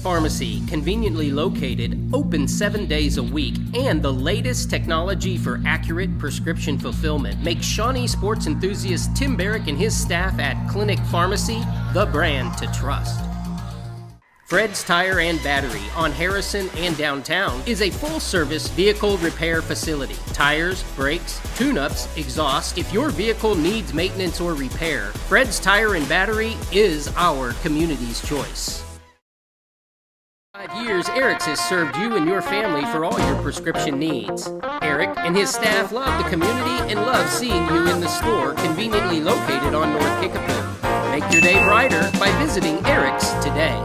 Speaker 1: Pharmacy, conveniently located, open 7 days a week, and the latest technology for accurate prescription fulfillment makes Shawnee sports enthusiast Tim Barrick and his staff at Clinic Pharmacy the brand to trust. Fred's Tire and Battery on Harrison and downtown is a full-service vehicle repair facility. Tires, brakes, tune-ups, exhaust. If your vehicle needs maintenance or repair, Fred's Tire and Battery is our community's choice. 5 years, Eric's has served you and your family for all your prescription needs. Eric and his staff love the community and love seeing you in the store conveniently located on North Kickapoo. Make your day brighter by visiting Eric's today.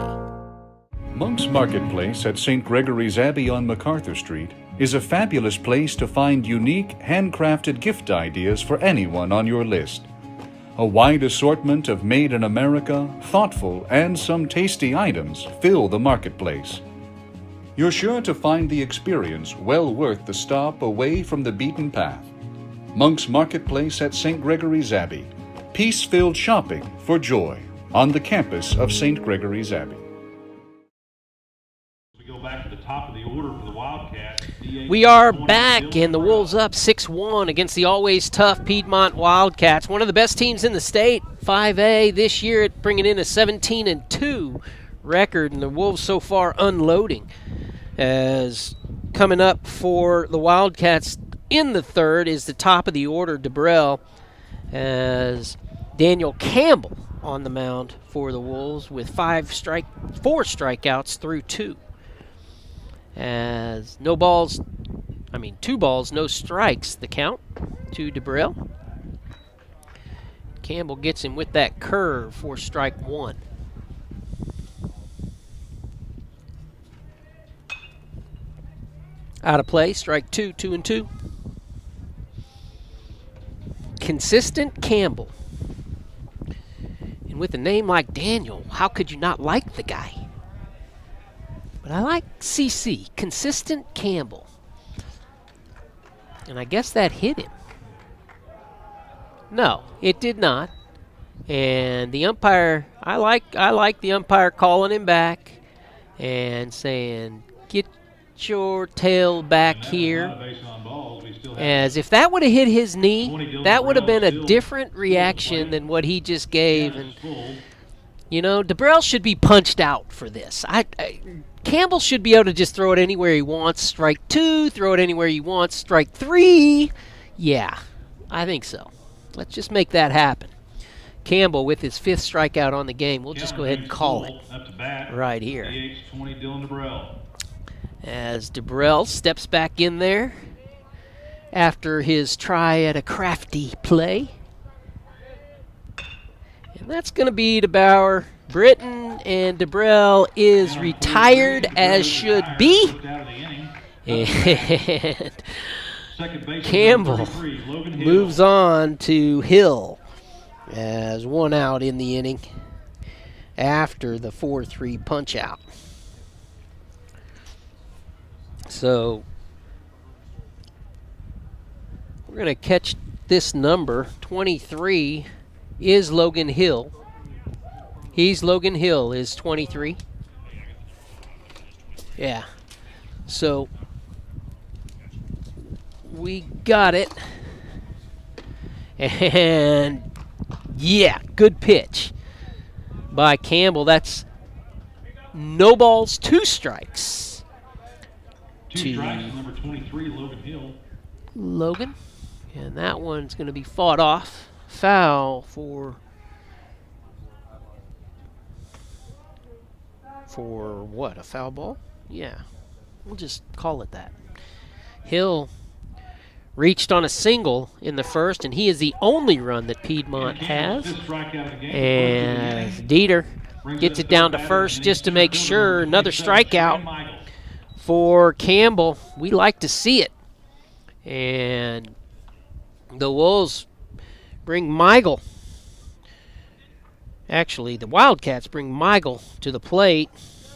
Speaker 2: Monk's Marketplace at St. Gregory's Abbey on MacArthur Street is a fabulous place to find unique, handcrafted gift ideas for anyone on your list. A wide assortment of made in America, thoughtful, and some tasty items fill the marketplace. You're sure to find the experience well worth the stop away from the beaten path. Monk's Marketplace at St. Gregory's Abbey. Peace-filled shopping for joy on the campus of St. Gregory's Abbey.
Speaker 9: We go back to the top of the order for the Wildcats.
Speaker 1: We are back, and the Wolves up 6-1 against the always tough Piedmont Wildcats, one of the best teams in the state. 5A this year, bringing in a 17-2 record, and the Wolves so far unloading. As coming up for the Wildcats in the third is the top of the order, DeBrell, as Daniel Campbell on the mound for the Wolves with 4 strikeouts through 2. As 2 balls, no strikes, the count to DeBrell. Campbell gets him with that curve for strike 1. Out of play, strike 2, 2-2. Consistent Campbell. And with a name like Daniel, how could you not like the guy? But I like CC, Consistent Campbell. And I guess that hit him. No, it did not. And the umpire, I like the umpire calling him back and saying, get your tail back here. As if that would have hit his knee, that would have been a different reaction than what he just gave. And you know, DeBrell should be punched out for this. Campbell should be able to just throw it anywhere he wants. Strike 2, throw it anywhere he wants. Strike 3, yeah, I think so. Let's just make that happen. Campbell with his 5th strikeout on the game. We'll just go ahead and call it right here. As DeBrell steps back in there after his try at a crafty play. And that's going to be DeBauer. Britton and DeBrell is retired, as should be. And Campbell moves on to Hill as 1 out in the inning after the 4-3 punch out. So we're going to catch this number. 23 is Logan Hill. He's Logan Hill, is 23. Yeah. So we got it. And yeah, good pitch by Campbell. That's no balls, 2 strikes.
Speaker 9: 2 strikes, number 23, Logan Hill.
Speaker 1: Logan. And that one's going to be fought off. Foul for for what, a foul ball? Yeah, we'll just call it that. Hill reached on a single in the first, and he is the only run that Piedmont has. And Dieter gets it down to first just to make sure. Another strikeout for Campbell. We like to see it. And the Wolves bring Michael. Actually, the Wildcats bring Michael to the plate.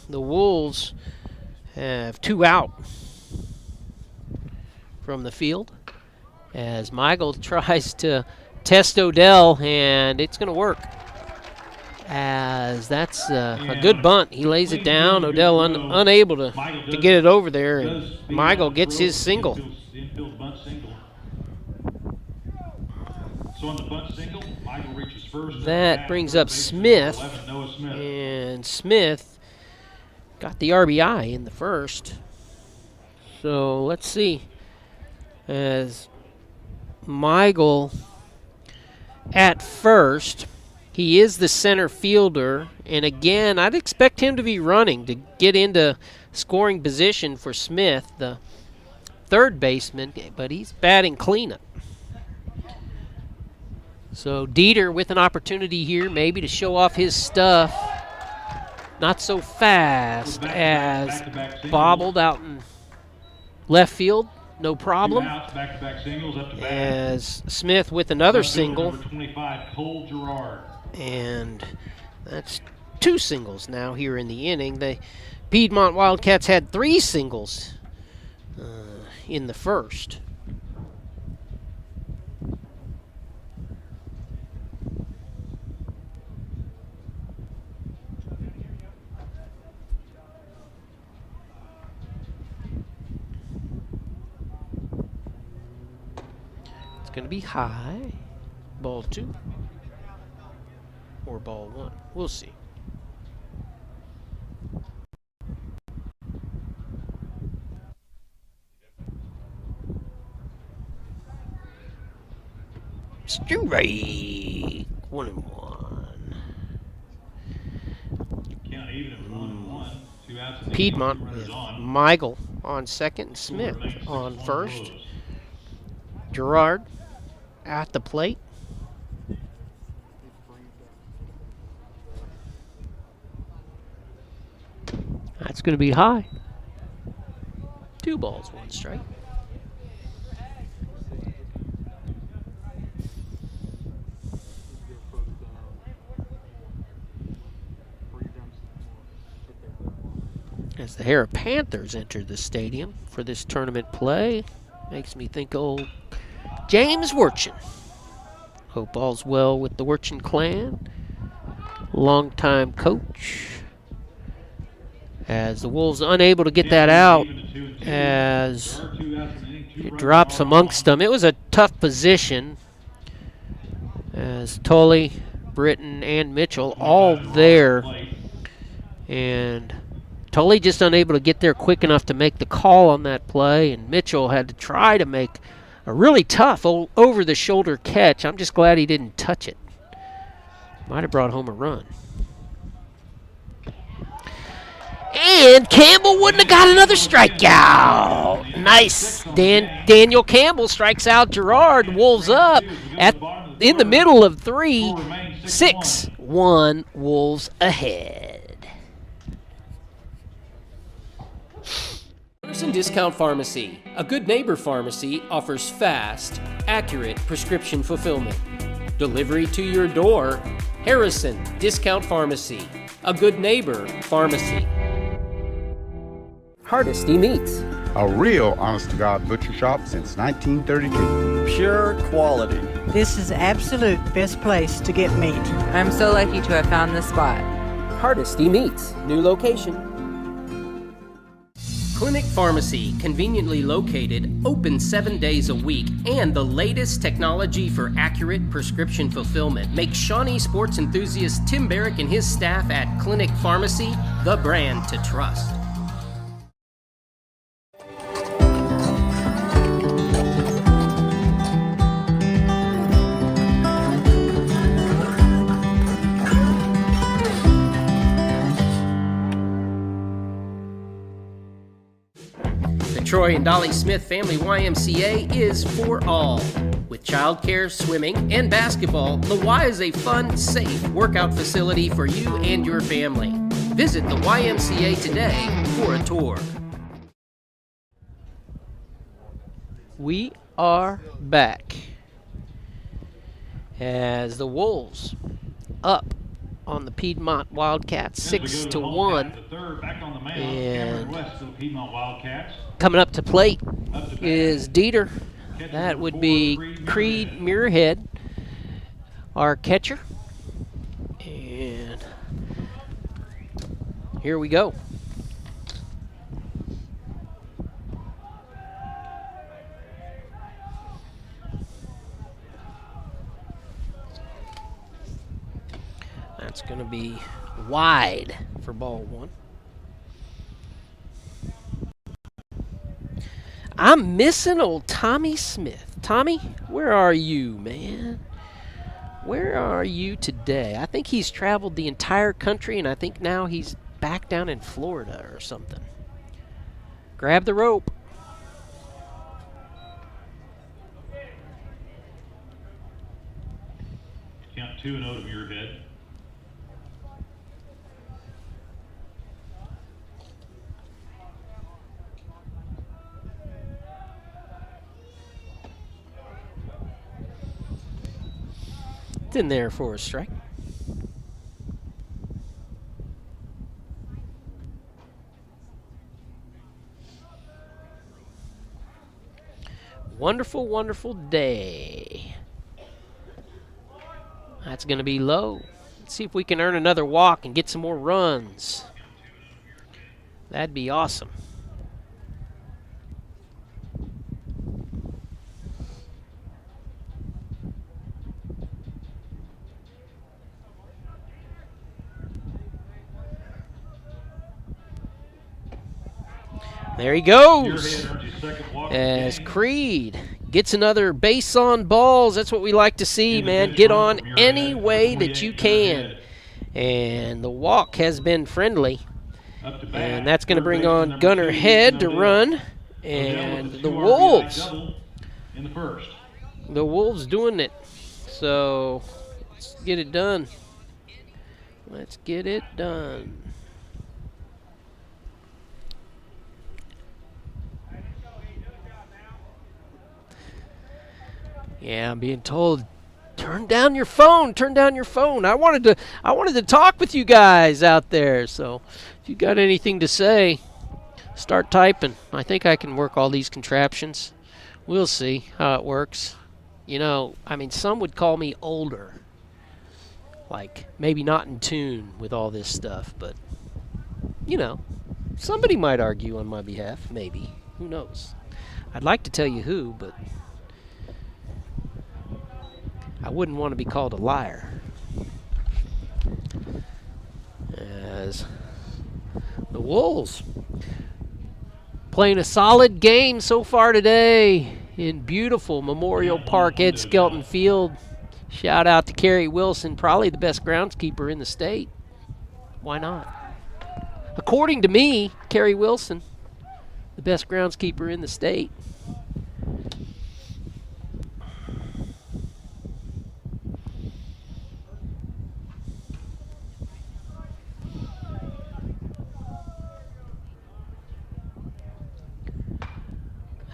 Speaker 1: The Wolves have 2 out from the field as Michael tries to test Odell, and it's going to work. As that's a good bunt. He lays it down. Odell unable to get it over there, and Michael gets his single. That brings up Smith, and Smith got the RBI in the first. So let's see. As Michael at first, he is the center fielder, and again, I'd expect him to be running to get into scoring position for Smith, the third baseman, but he's batting cleanup. So Dieter with an opportunity here maybe to show off his stuff. Not so fast as bobbled out in left field. No problem. As Smith with another single. And that's 2 singles now here in the inning. The Piedmont Wildcats had 3 singles in the first. It's going to be high. Ball 2. Or ball 1. We'll see. Strike. 1-1. Piedmont with Michael on second, Smith on first. Gerard at the plate. That's going to be high. 2 balls, 1 strike. As the Hara Panthers enter the stadium for this tournament play, makes me think old James Wirtchen. Hope all's well with the Wirtchen clan. Longtime coach. As the Wolves unable to get that out as it drops amongst them. It was a tough position as Tully, Britton, and Mitchell all there. And Tully just unable to get there quick enough to make the call on that play, and Mitchell had to try to make a really tough over-the-shoulder catch. I'm just glad he didn't touch it. Might have brought home a run. And Campbell wouldn't have got another strikeout. Nice. Daniel Campbell strikes out Gerard. Wolves up in the middle of 3. 6-1 Wolves ahead. Harrison Discount Pharmacy, a good neighbor pharmacy, offers fast, accurate prescription fulfillment. Delivery to your door. Harrison Discount Pharmacy, a good neighbor pharmacy. Hardesty Meats,
Speaker 3: A real honest-to-God butcher shop since 1932.
Speaker 10: Pure quality.
Speaker 5: This is absolute best place to get meat.
Speaker 6: I'm so lucky to have found this spot.
Speaker 1: Hardesty Meats, new location. Clinic Pharmacy, conveniently located, open 7 days a week, and the latest technology for accurate prescription fulfillment makes Shawnee sports enthusiast Tim Barrick and his staff at Clinic Pharmacy the brand to trust. Troy and Dolly Smith Family YMCA is for all. With childcare, swimming, and basketball, the Y is a fun, safe workout facility for you and your family. Visit the YMCA today for a tour. We are back as the Wolves up on the Piedmont Wildcats 6-1, and coming up to plate is Dieter. That would be Creed Muirhead, our catcher, and here we go. That's going to be wide for ball one. I'm missing old Tommy Smith. Tommy, where are you, man? Where are you today? I think he's traveled the entire country, and I think now he's back down in Florida or something. Grab the rope.
Speaker 9: Count 2-0 to Muirhead.
Speaker 1: It's in there for a strike. Wonderful, wonderful day. That's going to be low. Let's see if we can earn another walk and get some more runs. That'd be awesome. There he goes, as Creed gets another base on balls. That's what we like to see, man. Get on any way that you can. And the walk has been friendly. And that's going to bring on Gunner Head to run. And the Wolves. The Wolves doing it. So let's get it done. Let's get it done. Yeah, I'm being told, turn down your phone, turn down your phone. I wanted to talk with you guys out there. So if you got anything to say, start typing. I think I can work all these contraptions. We'll see how it works. You know, I mean, some would call me older. Like, maybe not in tune with all this stuff, but, you know, somebody might argue on my behalf, maybe. Who knows? I'd like to tell you who, but I wouldn't want to be called a liar. As the Wolves playing a solid game so far today in beautiful Memorial Park, Ed Skelton Field. Shout out to Kerry Wilson, probably the best groundskeeper in the state. Why not? According to me, Kerry Wilson, the best groundskeeper in the state.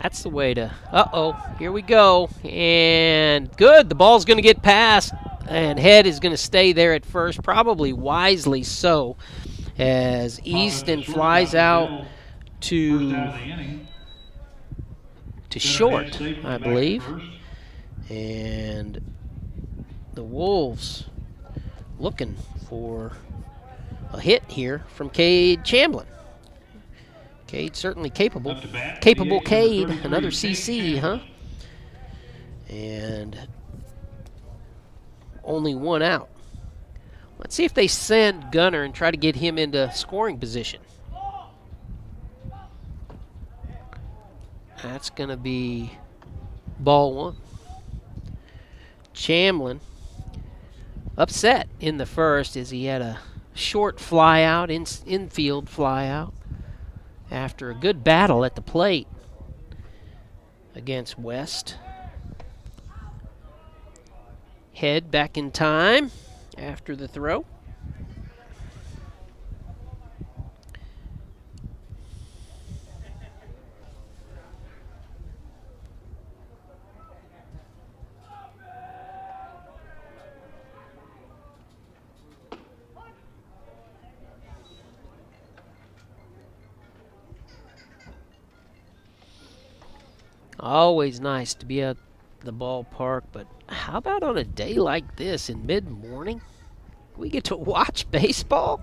Speaker 1: That's the way to, uh-oh, here we go. And good, the ball's going to get past, and Head is going to stay there at first, probably wisely so, as Easton flies out to short, I believe. And the Wolves looking for a hit here from Cade Chamblin. Cade certainly capable. Capable Cade, another CC, huh? And only one out. Let's see if they send Gunner and try to get him into scoring position. That's going to be ball one. Chamblin upset in the first as he had a short fly out, infield fly out, after a good battle at the plate against West. Head back in time after the throw. Always nice to be at the ballpark, but how about on a day like this in mid-morning? We get to watch baseball.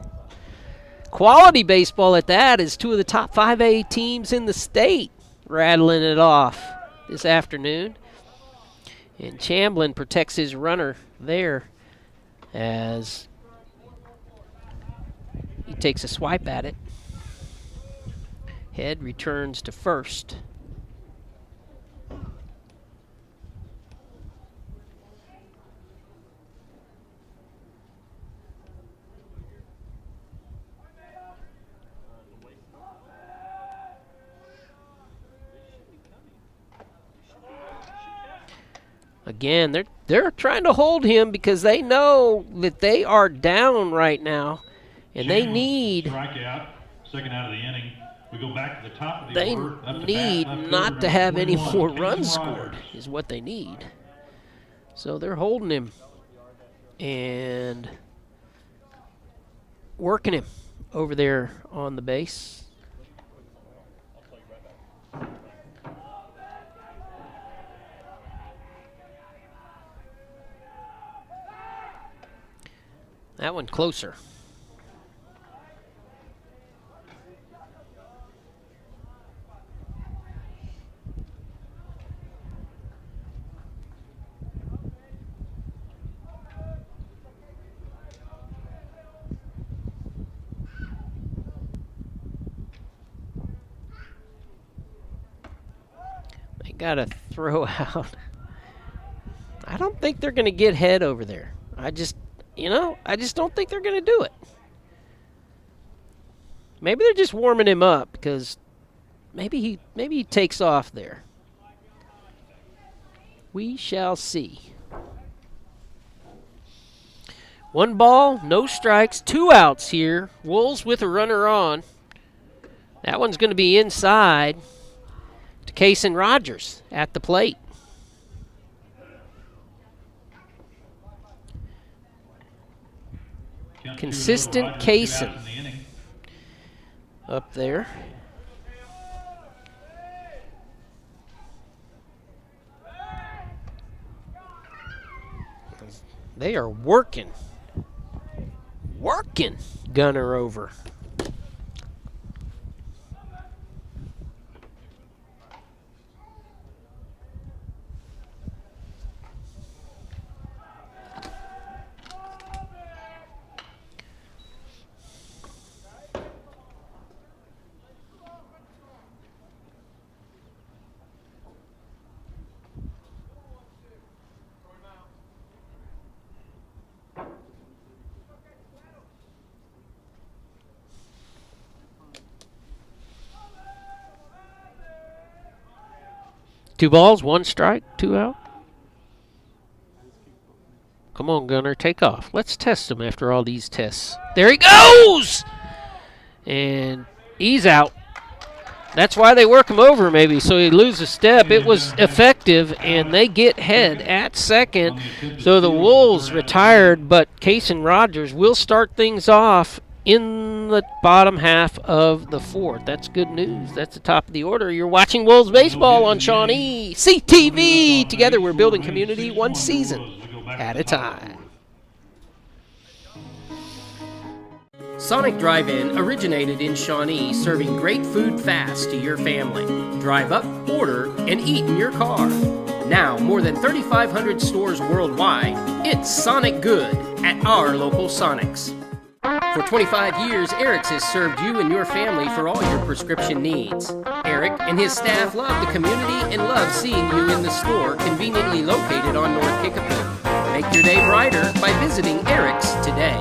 Speaker 1: Quality baseball at that, is two of the top 5A teams in the state rattling it off this afternoon. And Chamblin protects his runner there as he takes a swipe at it. Head returns to first. Again, they're trying to hold him because they know that they are down right now, and they need
Speaker 9: strikeout, second out of the inning. We go back to the top of the
Speaker 1: they
Speaker 9: order. Up to
Speaker 1: need
Speaker 9: bat,
Speaker 1: not to have any
Speaker 9: number
Speaker 1: more
Speaker 9: 21,
Speaker 1: runs
Speaker 9: Casey
Speaker 1: scored
Speaker 9: Rogers.
Speaker 1: is what they need. So they're holding him and working him over there on the base. That one closer. They got to throw out. I don't think they're going to get Head over there. I just don't think they're going to do it. Maybe they're just warming him up because maybe he takes off there. We shall see. 1 ball, no strikes, 2 outs here. Wolves with a runner on. That one's going to be inside to Kaysen Rogers at the plate. Consistent Kaysen up there. They are working Gunner over. Two balls, 1 strike, 2 out. Come on, Gunner, take off. Let's test him after all these tests. There he goes! And he's out. That's why they work him over, maybe, so he loses a step. It was effective, and they get Head at second. So the Wolves retired, but Kaysen Rogers will start things off in the bottom half of the 4th. That's good news. That's the top of the order. You're watching Wolves baseball on Shawnee CTV. Together we're building community one season at a time. Sonic Drive-In originated in Shawnee, serving great food fast to your family. Drive up, order, and eat in your car. Now, more than 3,500 stores worldwide, it's Sonic Good at our local Sonics. For 25 years, Eric's has served you and your family for all your prescription needs. Eric and his staff love the community and love seeing you in the store, conveniently located on North Kickapoo. Make your day brighter by visiting Eric's today.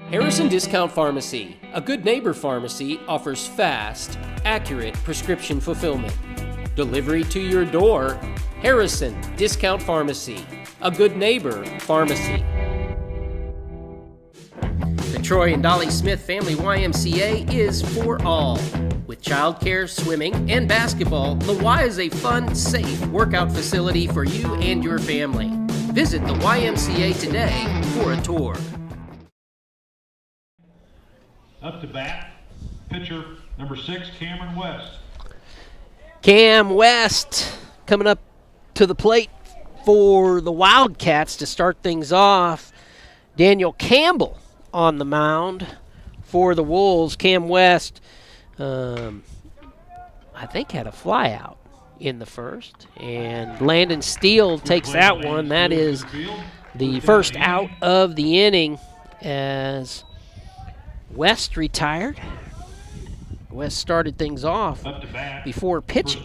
Speaker 1: Harrison Discount Pharmacy, a good neighbor pharmacy, offers fast, accurate prescription fulfillment. Delivery to your door. Harrison Discount Pharmacy, a good neighbor pharmacy. The Troy and Dolly Smith Family YMCA is for all. With childcare, swimming, and basketball, the Y is a fun, safe workout facility for you and your family. Visit the YMCA today for a tour.
Speaker 9: Up to bat, pitcher number 6, Cameron West.
Speaker 1: Cam West coming up to the plate for the Wildcats to start things off. Daniel Campbell on the mound for the Wolves. Cam West, I think, had a flyout in the first. And Landon Steele takes that one. That is the first out of the inning as West retired. West started things off before pitching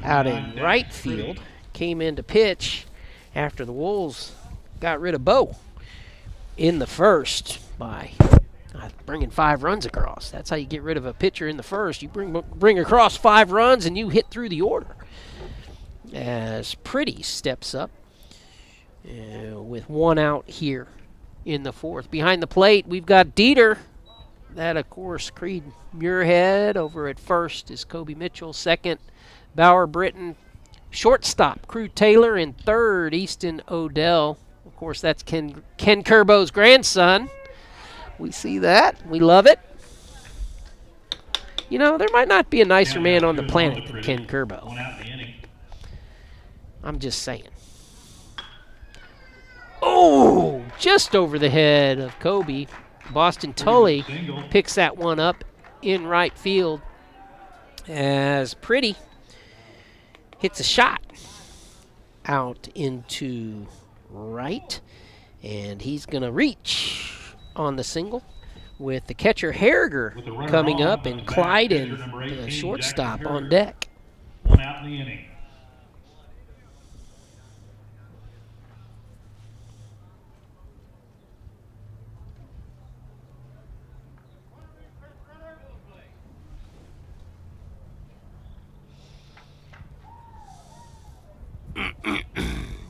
Speaker 1: out in right field. Came in to pitch after the Wolves got rid of Bo in the first by bringing 5 runs across. That's how you get rid of a pitcher in the first. You bring across 5 runs and you hit through the order. As Pretty steps up with 1 out here in the 4th. Behind the plate, we've got Dieter. That, of course, Creed Muirhead. Over at first is Kobe Mitchell. Second, Bauer Britton. Shortstop, Crew Taylor. And third, Easton Odell. Of course, that's Ken Kerbo's grandson. We see that. We love it. You know, there might not be a nicer man on the planet than Ken Kerbo. I'm just saying. Oh, just over the head of Kobe. Boston Tully picks that one up in right field as Pretty hits a shot out into right, and he's going to reach on the single with the catcher Harriger coming up and Clyden, the shortstop, on deck.
Speaker 9: 1 out in the inning.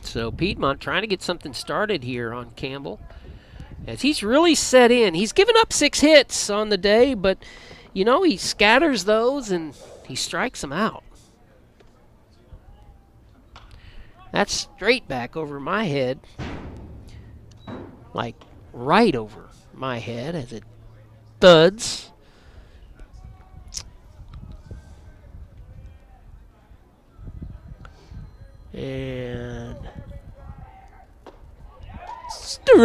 Speaker 1: So Piedmont trying to get something started here on Campbell, as he's really set in. He's given up 6 hits on the day, but, you know, he scatters those and he strikes them out. That's straight back over my head, like right over my head as it thuds. And strike.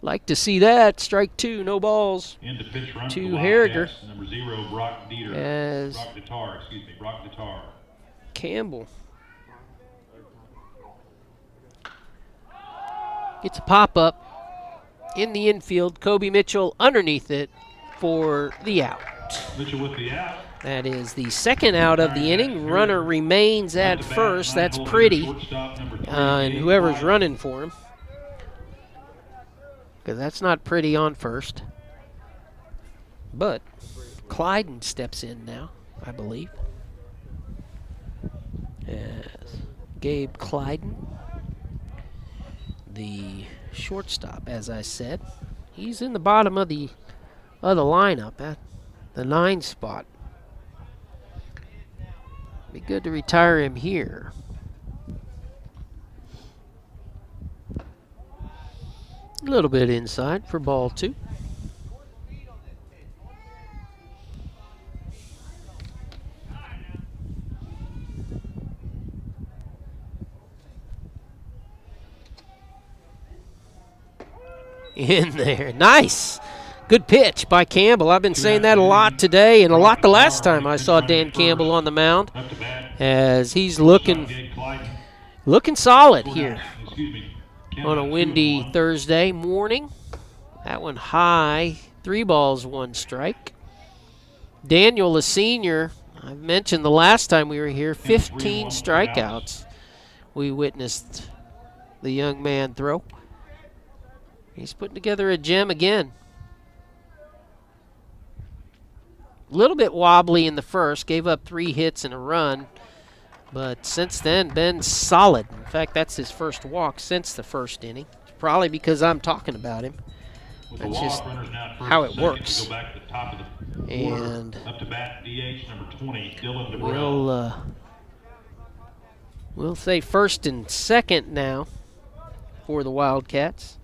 Speaker 1: Like to see that. Strike 2, no balls.
Speaker 9: Into pitch run
Speaker 1: to Harriger.
Speaker 9: Number 0, Brock Dieter.
Speaker 1: As
Speaker 9: Brock Dieter.
Speaker 1: Campbell gets a pop-up in the infield. Kobe Mitchell underneath it for the out.
Speaker 9: Mitchell with the out.
Speaker 1: That is the second out of the inning. Runner remains at first. That's Pretty. And whoever's running for him. Because that's not Pretty on first. But Clyden steps in now, I believe. As Gabe Clyden, the shortstop, as I said. He's in the bottom of the lineup at the 9 spot. Be good to retire him here. A little bit inside for ball 2. In there. Nice. Good pitch by Campbell. I've been saying that a lot today and a lot the last time I saw Dan Campbell on the mound, as he's looking solid here on a windy Thursday morning. That one high. 3 balls, 1 strike. Daniel, the senior, I mentioned the last time we were here, 15 strikeouts we witnessed the young man throw. He's putting together a gem again. a little bit wobbly in the first, gave up 3 hits and a run, but since then been solid. In fact, that's his first walk since the first inning. Probably because I'm talking about him. That's just how it works. And
Speaker 9: up to bat, DH number 20, Dylan DeBrell.
Speaker 1: We'll say first and second now for the Wildcats.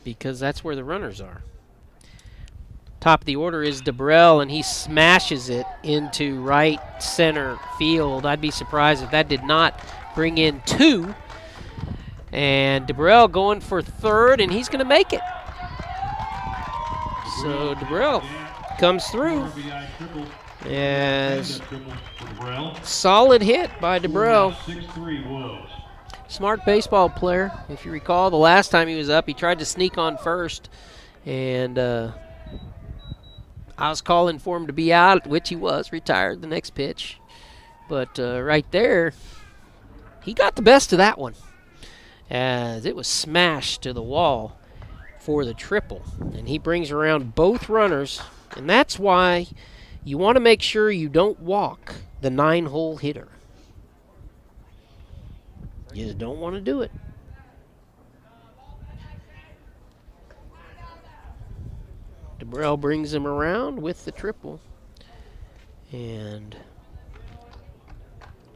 Speaker 1: Because that's where the runners are. Top of the order is DeBrell, and he smashes it into right center field. I'd be surprised if that did not bring in 2. And DeBrell going for third, and he's going to make it. So DeBrell comes through. As solid hit by DeBrell. Smart baseball player. If you recall, the last time he was up, he tried to sneak on first, and I was calling for him to be out, which he was, retired the next pitch. But right there, he got the best of that one, as it was smashed to the wall for the triple. And he brings around both runners, and that's why you want to make sure you don't walk the 9-hole hitter. You just don't want to do it. DeBrell brings him around with the triple. And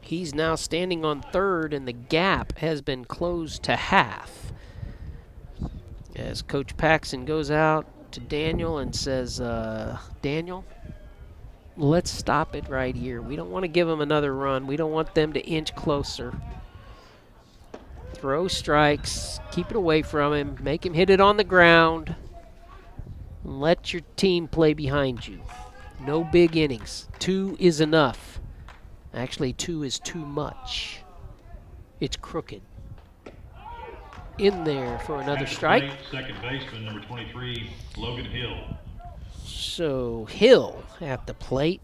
Speaker 1: he's now standing on third, and the gap has been closed to half. As Coach Paxson goes out to Daniel and says, Daniel, let's stop it right here. We don't want to give them another run. We don't want them to inch closer. Throw strikes, keep it away from him, make him hit it on the ground, and let your team play behind you. No big innings. 2 is enough. Actually, 2 is too much. It's crooked. In there for another strike.
Speaker 9: Second baseman, number 23, Logan Hill.
Speaker 1: So Hill at the plate.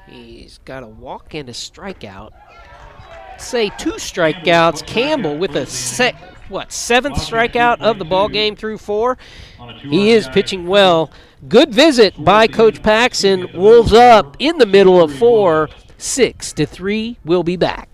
Speaker 1: He's got a walk and a strikeout. Say 2 strikeouts. Campbell with a seventh strikeout of the ball game through 4. He is pitching well. Good visit by Coach Paxson. Wolves up in the middle of 4, 6-3. We'll be back.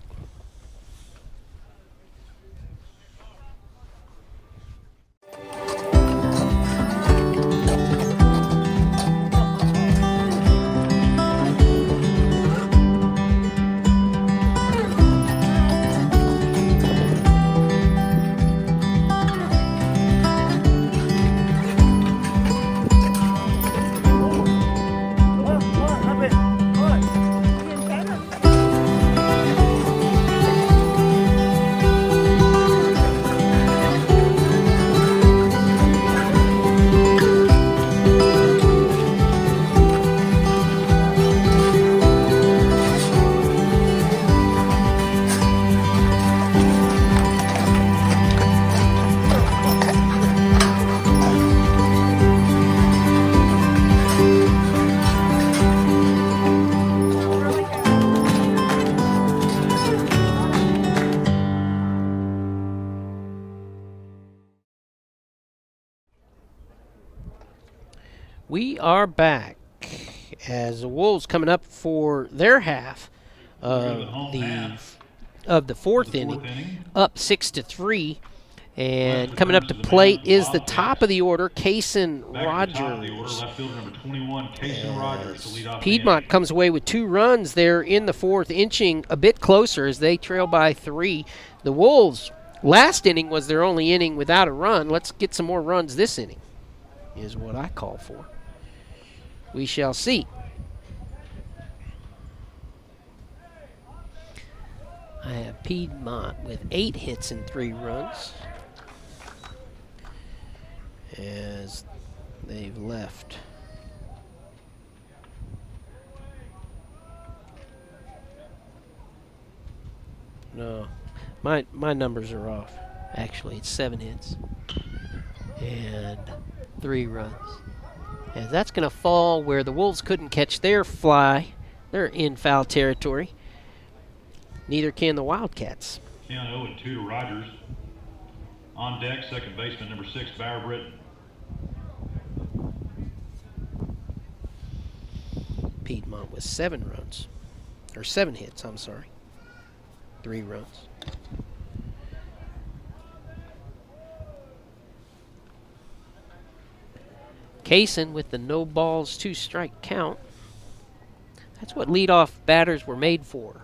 Speaker 1: We are back as the Wolves coming up for their half of the fourth inning, up 6-3, and coming up to plate is the top of the order, Kaysen Rogers. Piedmont comes away with 2 runs there in the fourth, inching a bit closer as they trail by 3. The Wolves, last inning was their only inning without a run. Let's get some more runs this inning, is what I call for. We shall see. I have Piedmont with 8 hits and 3 runs as they've left. No, my numbers are off. Actually, it's 7 hits and 3 runs. As that's going to fall where the Wolves couldn't catch their fly. They're in foul territory. Neither can the Wildcats.
Speaker 9: Count 0-2 to Rogers. On deck, second baseman number 6, Bauer Britton.
Speaker 1: Piedmont with 7 runs. Or 7 hits, I'm sorry. 3 runs. Kaysen with the no balls, 2 strike count. That's what leadoff batters were made for.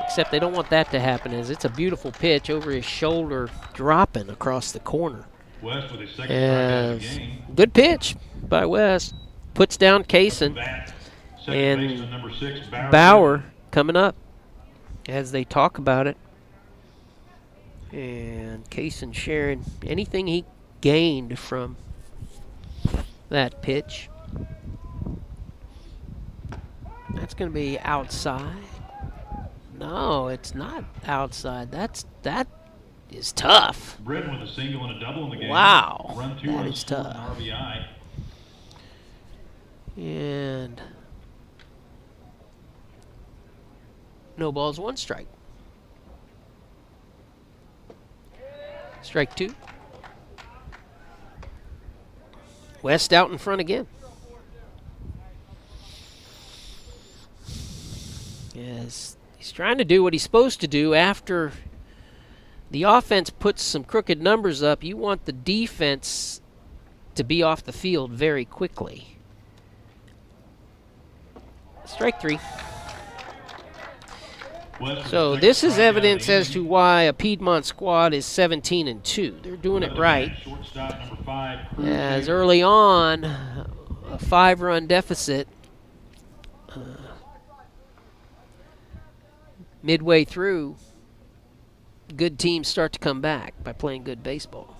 Speaker 1: Except they don't want that to happen, as it's a beautiful pitch over his shoulder, dropping across the corner.
Speaker 9: West with his second strikeout of the game.
Speaker 1: Good pitch by West. Puts down Kaysen.
Speaker 9: Second baseman number 6,
Speaker 1: Bauer coming up as they talk about it. And Kaysen sharing anything he gained from that pitch. That's going to be outside. No, it's not outside. That is tough.
Speaker 9: Britton with a single and a double in the game.
Speaker 1: Wow,
Speaker 9: Run 2
Speaker 1: that
Speaker 9: runs
Speaker 1: is
Speaker 9: scored,
Speaker 1: tough.
Speaker 9: an RBI.
Speaker 1: And no balls, 1 strike. Strike 2. West out in front again. Yes, he's trying to do what he's supposed to do after the offense puts some crooked numbers up. You want the defense to be off the field very quickly. Strike 3. So this is evidence as to why a Piedmont squad is 17-2. They're doing it right. As early on, a 5-run deficit. Midway through, good teams start to come back by playing good baseball.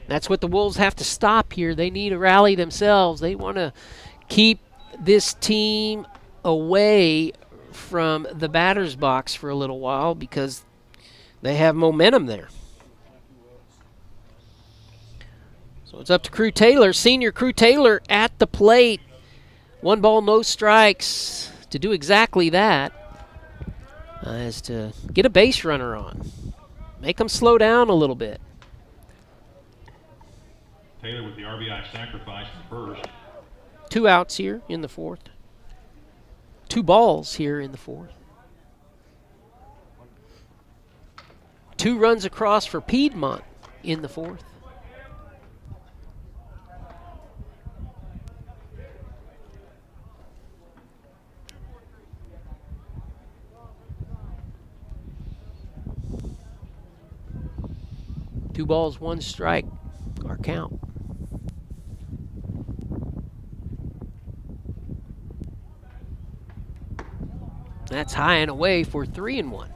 Speaker 1: That's what the Wolves have to stop here. They need to rally themselves. They want to keep this team away from the batter's box for a little while because they have momentum there. So it's up to Crew Taylor, senior Crew Taylor at the plate. 1 ball, no strikes to do exactly that. Is to get a base runner on. Make them slow down a little bit.
Speaker 9: Taylor with the RBI sacrifice in the first.
Speaker 1: 2 outs here in the 4th. 2 balls here in the 4th. 2 runs across for Piedmont in the 4th. Two balls, 1 strike, our count. That's high and away for 3-1.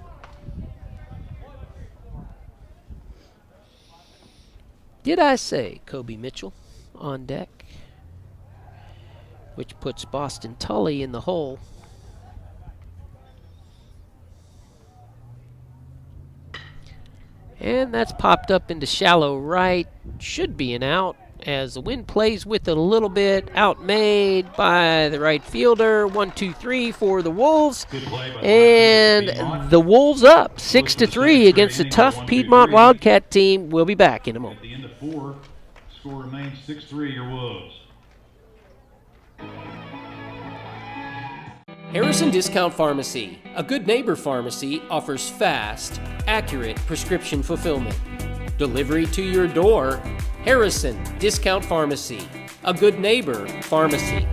Speaker 1: Did I say Kobe Mitchell on deck? Which puts Boston Tully in the hole. And that's popped up into shallow right. Should be an out as the wind plays with it a little bit. Outmade by the right fielder. 1-2-3 for the Wolves. And the Wolves up 6-3 against a tough Piedmont Wildcat team. We'll be back in a moment.
Speaker 9: At the end of 4, score remains 6-3, your Wolves.
Speaker 1: Harrison Discount Pharmacy, a good neighbor pharmacy, offers fast, accurate prescription fulfillment. Delivery to your door. Harrison Discount Pharmacy, a good neighbor pharmacy.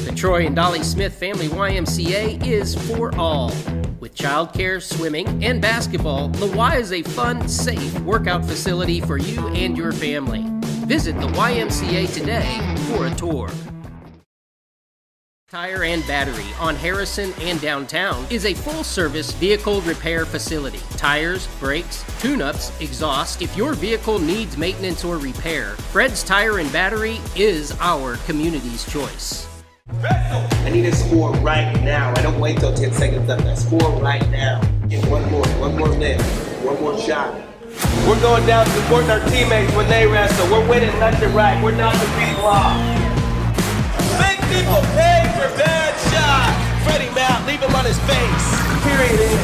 Speaker 1: The Troy and Dolly Smith Family YMCA is for all. With childcare, swimming, and basketball, the Y is a fun, safe workout facility for you and your family. Visit the YMCA today for a tour. Tire and Battery on Harrison and downtown is a full-service vehicle repair facility. Tires, brakes, tune-ups, exhaust. If your vehicle needs maintenance or repair, Fred's Tire and Battery is our community's choice.
Speaker 8: I need a score right now. I don't wait till 10 seconds left. I score right now. Get one more lift, one more shot. We're going down supporting our teammates when they wrestle. We're winning left and right. We're not the people off. Make people pay for bad shots. Freddie Matt, leave him on his face. Period.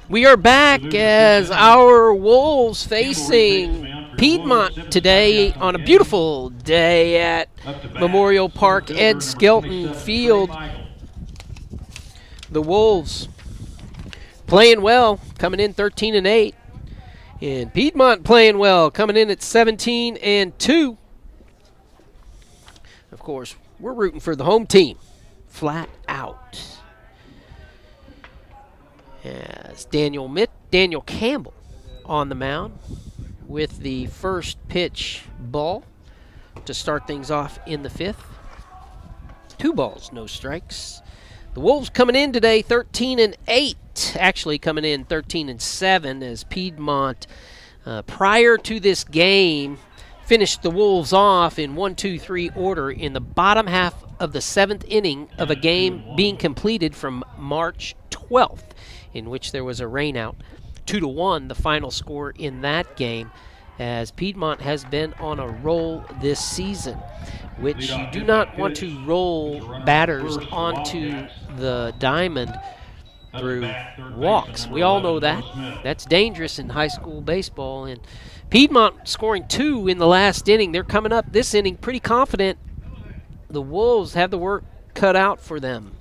Speaker 1: We are back as our Wolves facing Piedmont today on a beautiful day at Memorial Park Ed Skelton Field. The Wolves playing well, coming in 13-8. And Piedmont playing well, coming in at 17-2. Of course, we're rooting for the home team, flat out. As Daniel Campbell on the mound with the first pitch ball to start things off in the fifth. 2 balls, no strikes. The Wolves coming in today 13-8, actually coming in 13-7 as Piedmont, prior to this game, finished the Wolves off in 1-2-3 order in the bottom half of the 7th inning of a game being completed from March 12th, in which there was a rainout. 2-1, the final score in that game, as Piedmont has been on a roll this season, which you do not want to roll batters onto the diamond through walks. We all know that. That's dangerous in high school baseball. And Piedmont scoring 2 in the last inning. They're coming up this inning pretty confident. The Wolves have the work cut out for them.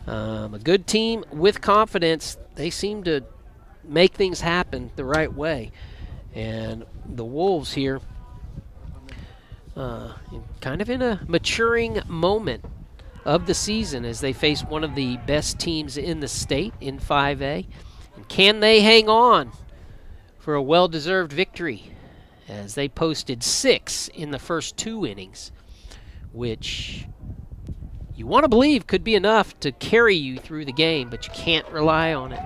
Speaker 1: A good team with confidence. They seem to make things happen the right way. And the Wolves here, kind of in a maturing moment of the season as they face one of the best teams in the state in 5A. And can they hang on for a well-deserved victory as they posted 6 in the first 2 innings, which you want to believe could be enough to carry you through the game, but you can't rely on it.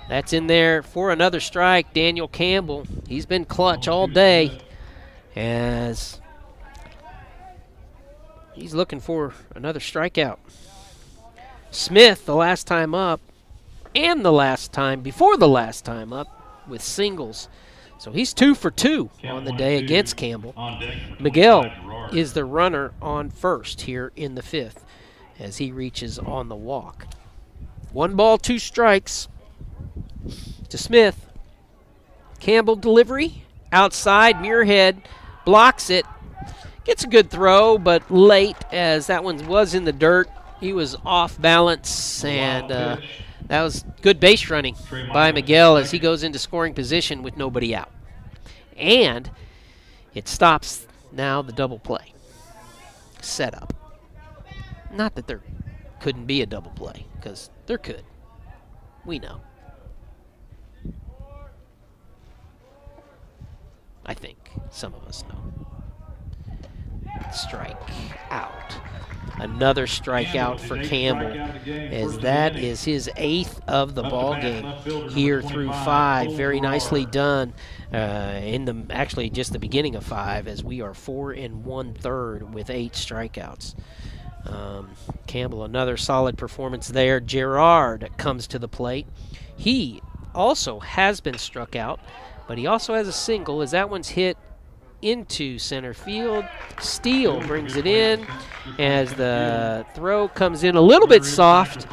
Speaker 1: That's in there for another strike. Daniel Campbell, he's been clutch all day as he's looking for another strikeout. Smith, the last time up, and the last time, before the last time up, with singles. So he's 2 for 2 on the day against Campbell. Miguel is the runner on first here in the 5th as he reaches on the walk. 1 ball, 2 strikes to Smith. Campbell delivery, outside, Muirhead blocks it. Gets a good throw, but late as that one was in the dirt. He was off balance, and that was good base running by Miguel as he goes into scoring position with nobody out. And it stops now the double play setup. Not that there couldn't be a double play, because there could. We know. I think some of us know. Strike out. Another strikeout for Campbell, as that is his 8th of the ball game here through 5. Very nicely done actually just the beginning of 5, as we are 4 1/3 with 8 strikeouts. Campbell, another solid performance there. Gerard comes to the plate. He also has been struck out, but he also has a single as that one's hit into center field. Steele brings it in as the throw comes in a little bit soft,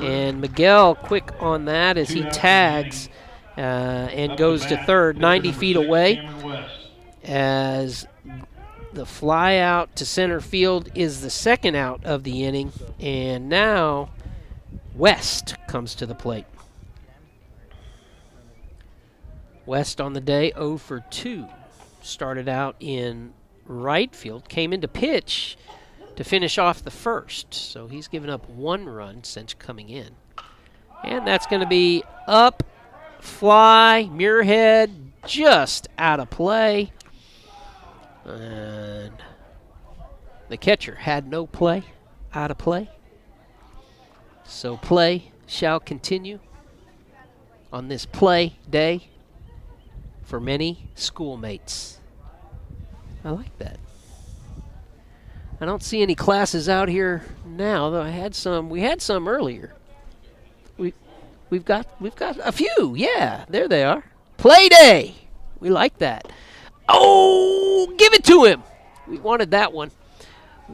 Speaker 1: and Miguel quick on that as he tags and goes to third, 90 feet away, as the fly out to center field is the 2nd out of the inning. And now West comes to the plate. West on the day 0 for 2. Started out in right field, came into pitch to finish off the first. So he's given up 1 run since coming in. And that's going to be up, fly, Muirhead just out of play. And the catcher had no play, out of play. So play shall continue on this play day for many schoolmates. I like that. I don't see any classes out here now, though we had some earlier. We've got a few. Yeah, there they are. Play day. We like that. Oh, give it to him. We wanted that one.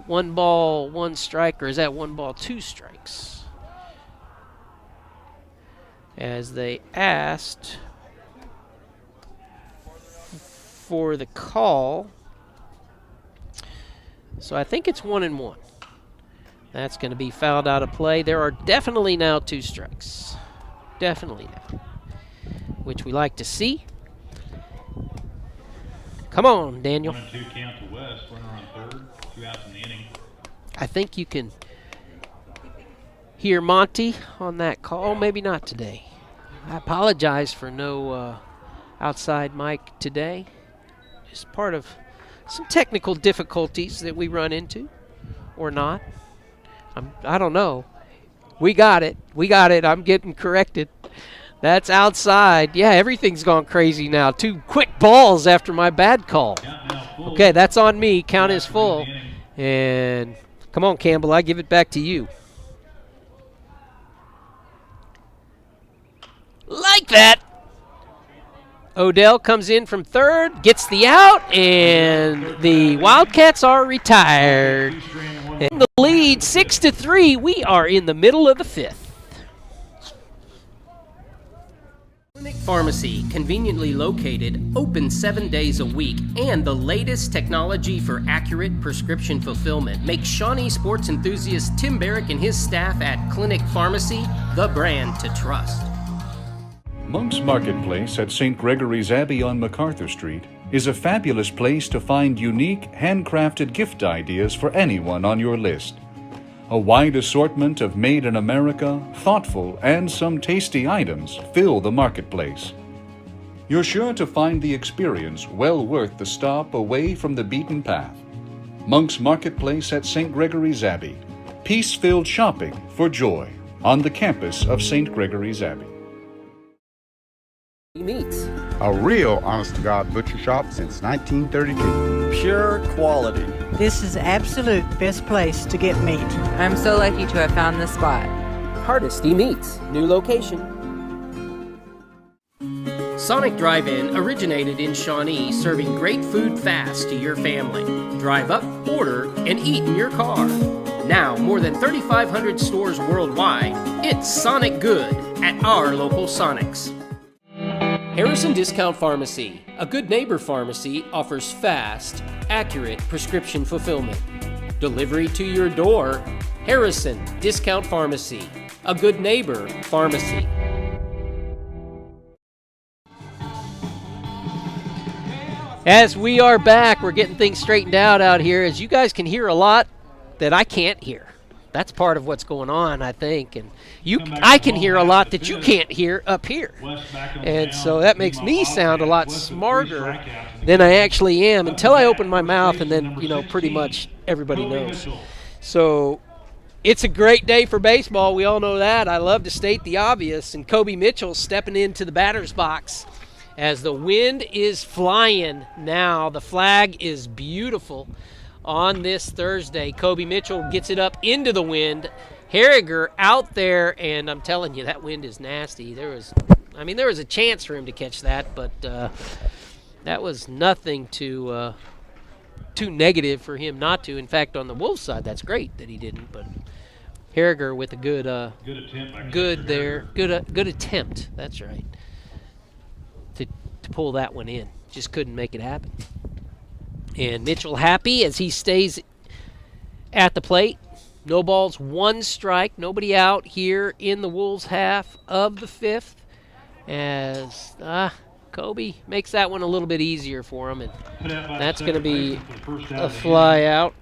Speaker 1: 1 ball, 1 strike, or is that 1 ball, 2 strikes? as they asked for the call. So I think it's 1-1. That's going to be fouled out of play. There are definitely now 2 strikes. Definitely now. Which we like to see. Come on, Daniel.
Speaker 9: 1-2 count to West. Runner on third. 2 outs in the inning.
Speaker 1: I think you can hear Monty on that call. Maybe not today. I apologize for no outside mic today. Just part of some technical difficulties that we run into, or not. I don't know. We got it. I'm getting corrected. That's outside. Yeah, everything's gone crazy now. 2 quick balls after my bad call. Okay, that's on me. Count is full. And come on, Campbell. I give it back to you. Like that. Odell comes in from third, gets the out, and the Wildcats are retired. And the lead 6-3. We are in the middle of the 5th. Clinic Pharmacy, conveniently located, open 7 days a week, and the latest technology for accurate prescription fulfillment makes Shawnee sports enthusiast Tim Barrick and his staff at Clinic Pharmacy the brand to trust.
Speaker 2: Monk's Marketplace at St. Gregory's Abbey on MacArthur Street is a fabulous place to find unique, handcrafted gift ideas for anyone on your list. A wide assortment of made in America, thoughtful, and some tasty items fill the marketplace. You're sure to find the experience well worth the stop away from the beaten path. Monk's Marketplace at St. Gregory's Abbey. Peace-filled shopping for joy on the campus of St. Gregory's Abbey.
Speaker 1: Meats.
Speaker 3: A real honest-to-God butcher shop since 1932.
Speaker 10: Pure quality.
Speaker 5: This is absolute best place to get meat.
Speaker 6: I'm so lucky to have found this spot.
Speaker 1: Hardesty Meats, new location. Sonic Drive-In originated in Shawnee, serving great food fast to your family. Drive up, order, and eat in your car. Now, more than 3,500 stores worldwide, it's Sonic Good at our local Sonics. Harrison Discount Pharmacy, a good neighbor pharmacy, offers fast, accurate prescription fulfillment. Delivery to your door. Harrison Discount Pharmacy, a good neighbor pharmacy. As we are back, we're getting things straightened out here. As you guys can hear a lot that I can't hear. That's part of what's going on, I think. And I can hear a lot that you can't hear up here. And so that makes me sound a lot smarter than I actually am until I open my mouth, and then, pretty much everybody knows. So it's a great day for baseball. We all know that. I love to state the obvious. And Kobe Mitchell stepping into the batter's box as the wind is flying now. The flag is beautiful. On this Thursday, Kobe Mitchell gets it up into the wind. Harriger out there, and I'm telling you, that wind is nasty. There was a chance for him to catch that, but that was nothing too negative for him not to. In fact, on the Wolves side, that's great that he didn't. But Harriger with a good attempt. That's right. To pull that one in, just couldn't make it happen. And Mitchell happy as he stays at the plate. No balls, 1 strike. Nobody out here in the Wolves half of the 5th. As Kobe makes that one a little bit easier for him. And that's going to be a fly out.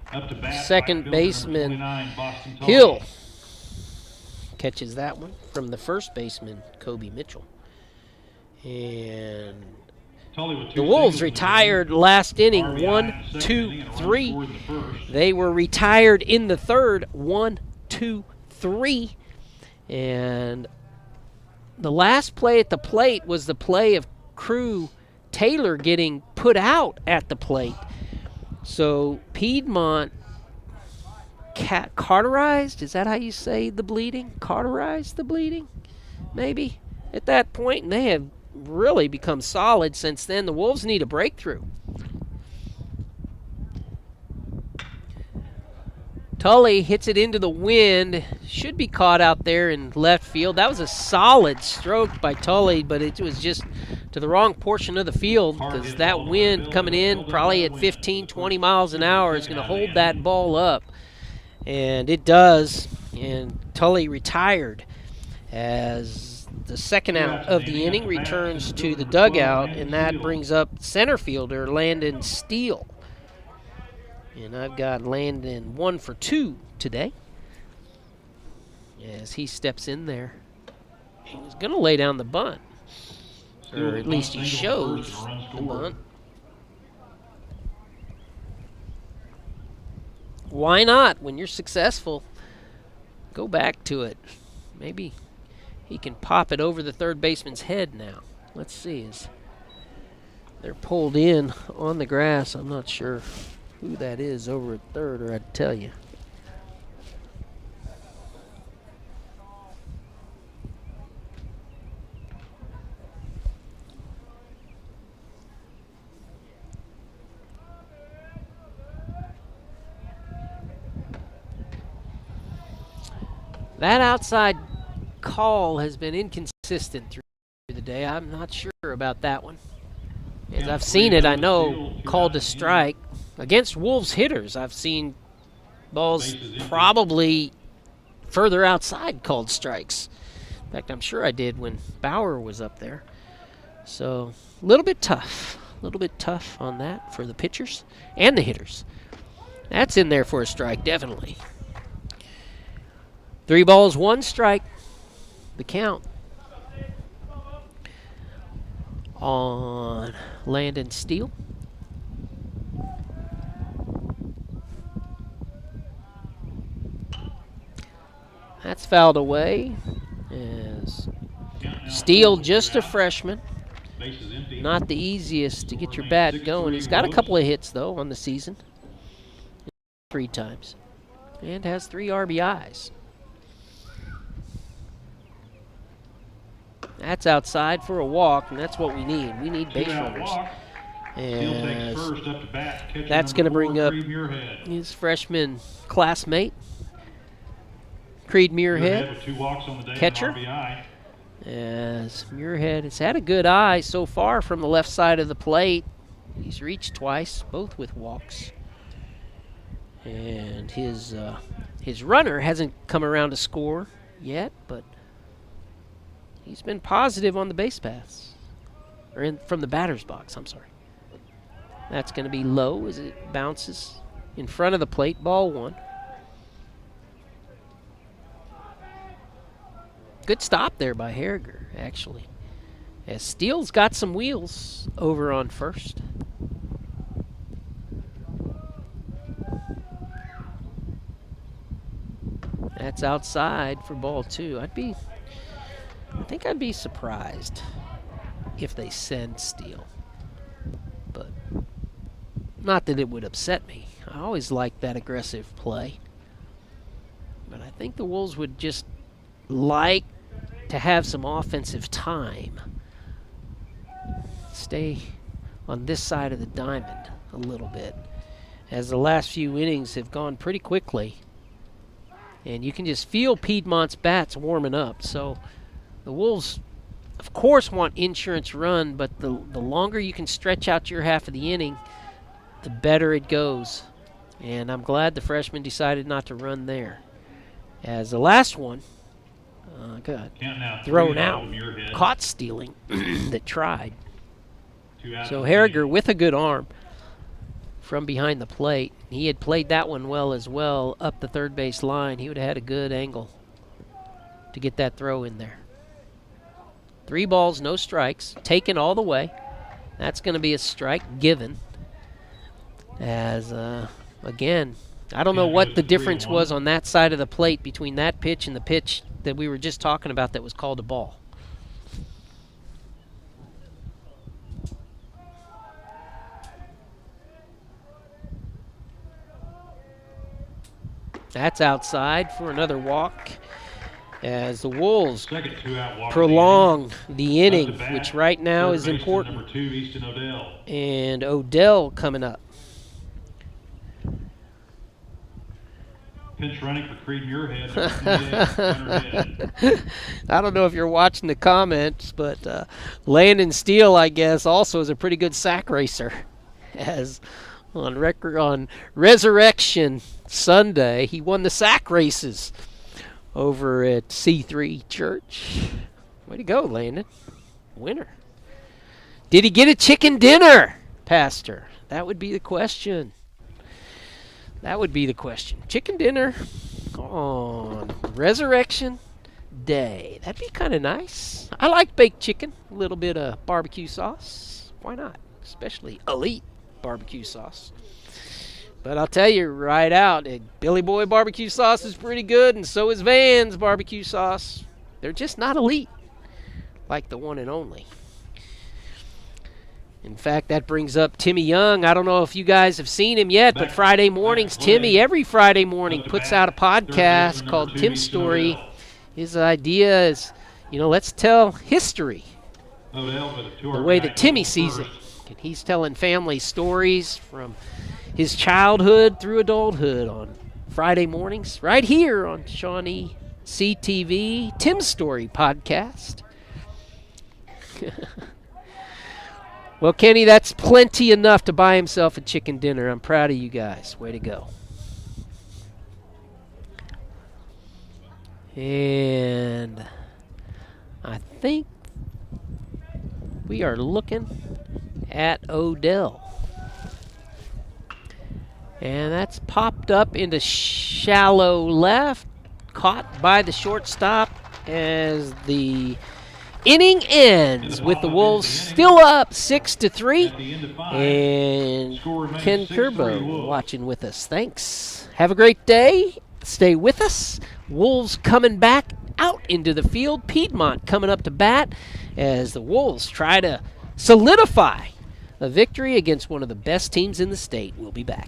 Speaker 1: Second baseman Hill catches that one from the first baseman, Kobe Mitchell. And the Wolves retired last inning, 1, 2, 3. They were retired in the third, 1, 2, 3. And the last play at the plate was the play of Crew Taylor getting put out at the plate. So Piedmont cauterized, is that how you say the bleeding? Cauterized the bleeding, maybe, at that point. And they have really become solid since then. The Wolves need a breakthrough. Tully hits it into the wind. Should be caught out there in left field. That was a solid stroke by Tully, but it was just to the wrong portion of the field because that wind coming in probably at 15, 20 miles an hour is going to hold that ball up. And it does. And Tully retired as the second out of the inning returns to the dugout, and that brings up center fielder Landon Steele. And I've got Landon 1 for 2 today as he steps in there. He was going to lay down the bunt, or at least he shows the bunt. Why not? When you're successful, go back to it. Maybe he can pop it over the third baseman's head now. Let's see. As they're pulled in on the grass, I'm not sure who that is over at third, or I'd tell you. That outside call has been inconsistent through the day. I'm not sure about that one. As I've seen it, I know called a strike. Against Wolves hitters, I've seen balls probably further outside called strikes. In fact, I'm sure I did when Bauer was up there. So, a little bit tough. A little bit tough on that for the pitchers and the hitters. That's in there for a strike, definitely. 3 balls, 1 strike. The count on Landon Steele. That's fouled away as Steele, just a freshman. Not the easiest to get your bat going. He's got a couple of hits, though, on the season. 3 times. And has 3 RBIs. That's outside for a walk, and that's what we need. We need base runners. And that's going to bring up his freshman classmate, Creed Muirhead, catcher. As Muirhead has had a good eye so far from the left side of the plate. He's reached twice, both with walks. And his runner hasn't come around to score yet, but he's been positive on the base paths. Or from the batter's box, I'm sorry. That's going to be low as it bounces in front of the plate, ball 1. Good stop there by Harriger, actually. As Steele's got some wheels over on first. That's outside for ball 2. I think I'd be surprised if they send Steele. But not that it would upset me. I always like that aggressive play. But I think the Wolves would just like to have some offensive time. Stay on this side of the diamond a little bit, as the last few innings have gone pretty quickly. And you can just feel Piedmont's bats warming up. So the Wolves, of course, want insurance run, but the longer you can stretch out your half of the inning, the better it goes. And I'm glad the freshman decided not to run there. As the last one got thrown out, caught stealing that tried. So Harriger with a good arm from behind the plate. He had played that one well as well up the third base line. He would have had a good angle to get that throw in there. 3 balls, no strikes, taken all the way. That's going to be a strike given. As, again, I don't know what the difference was on that side of the plate between that pitch and the pitch that we were just talking about that was called a ball. That's outside for another walk as the Wolves prolong the inning, which right now is important. And Odell coming up.
Speaker 9: pinch running for Creed Muirhead, number 28,
Speaker 1: I don't know if you're watching the comments, but Landon Steele, I guess, also is a pretty good sack racer. As on record on Resurrection Sunday, he won the sack races over at C3 Church. Way to go, Landon. Winner. Did he get a chicken dinner, Pastor? That would be the question. That would be the question. Chicken dinner on Resurrection Day. That'd be kind of nice. I like baked chicken. A little bit of barbecue sauce. Why not? Especially elite barbecue sauce. But I'll tell you right out, Billy Boy barbecue sauce is pretty good, and so is Van's barbecue sauce. They're just not elite like the one and only. In fact, that brings up Timmy Young. I don't know if you guys have seen him yet, but Friday mornings, Timmy, every Friday morning, puts out a podcast called Tim's Story. His idea is, let's tell history the way that Timmy sees it. And he's telling family stories from his childhood through adulthood on Friday mornings, right here on Shawnee CTV, Tim's Story podcast. Well, Kenny, that's plenty enough to buy himself a chicken dinner. I'm proud of you guys. Way to go. And I think we are looking at Odell. And that's popped up into shallow left, caught by the shortstop as the inning ends with the Wolves still up 6-3. And Ken Kerbo watching with us. Thanks. Have a great day. Stay with us. Wolves coming back out into the field. Piedmont coming up to bat as the Wolves try to solidify a victory against one of the best teams in the state. We'll be back.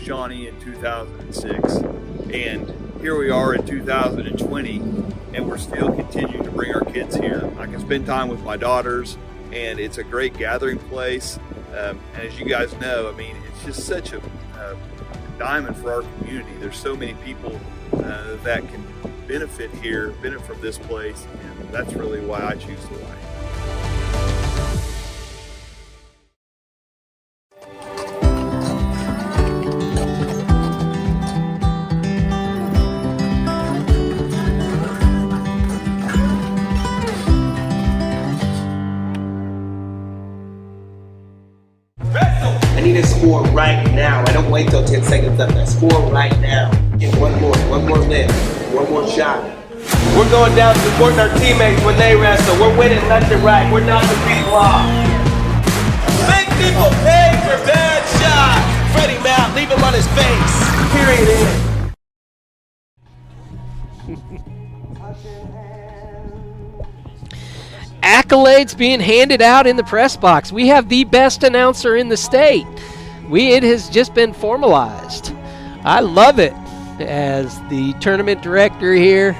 Speaker 10: Shawnee in 2006, and here we are in 2020, and we're still continuing to bring our kids here. I can spend time with my daughters, and it's a great gathering place. And as you guys know, I mean, it's just such a diamond for our community. There's so many people that can benefit from this place, and that's really why I choose Hawaii.
Speaker 8: I need a score right now. I don't wait till 10 seconds left. I score right now. Get one more lift, one more shot. We're going down supporting our teammates when they wrestle. We're winning left and right. We're not the people off. Make people pay for bad shots. Freddie Mac, leave him on his face. Period.
Speaker 1: Accolades being handed out in the press box. We have the best announcer in the state. It has just been formalized. I love it as the tournament director here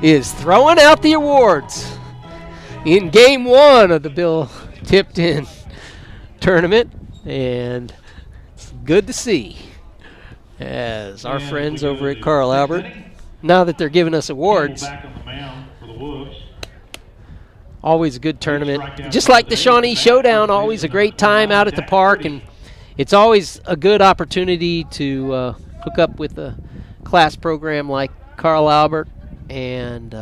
Speaker 1: is throwing out the awards in game one of the Bill Tipton tournament, and it's good to see as our friends over at Carl Albert, now that they're giving us awards, always a good tournament. Just like the Shawnee Showdown, always a great time out at the park, and it's always a good opportunity to hook up with a class program like Carl Albert. And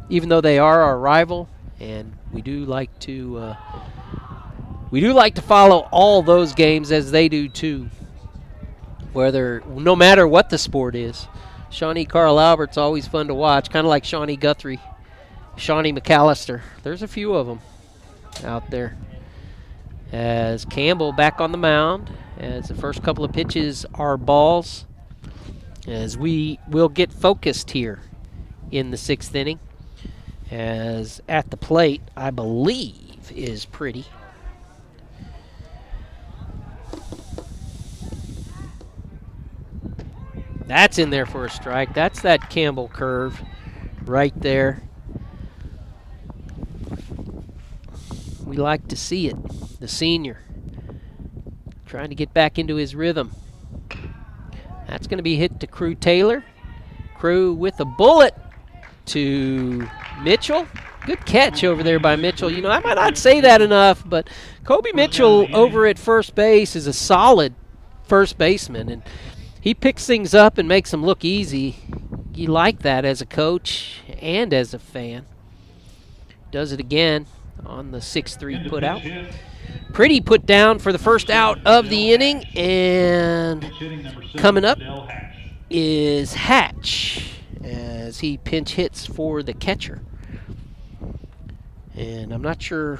Speaker 1: even though they are our rival, and we do like to follow all those games as they do too. No matter what the sport is, Shawnee Carl Albert's always fun to watch. Kind of like Shawnee Guthrie, Shawnee McAllister. There's a few of them out there. As Campbell back on the mound, as the first couple of pitches are balls, as we will get focused here in the sixth inning, as at the plate, I believe, is Pretty. That's in there for a strike. That's that Campbell curve right there. We like to see it. The senior trying to get back into his rhythm. That's going to be hit to Crew Taylor. Crew with a bullet to Mitchell. Good catch over there by Mitchell. You know, I might not say that enough, but Kobe Mitchell over at first base is a solid first baseman, and he picks things up and makes them look easy. You like that as a coach and as a fan. Does it again on the 6-3 put out. Pretty put down for the first out of the inning, and coming up is Hatch as he pinch hits for the catcher. And I'm not sure,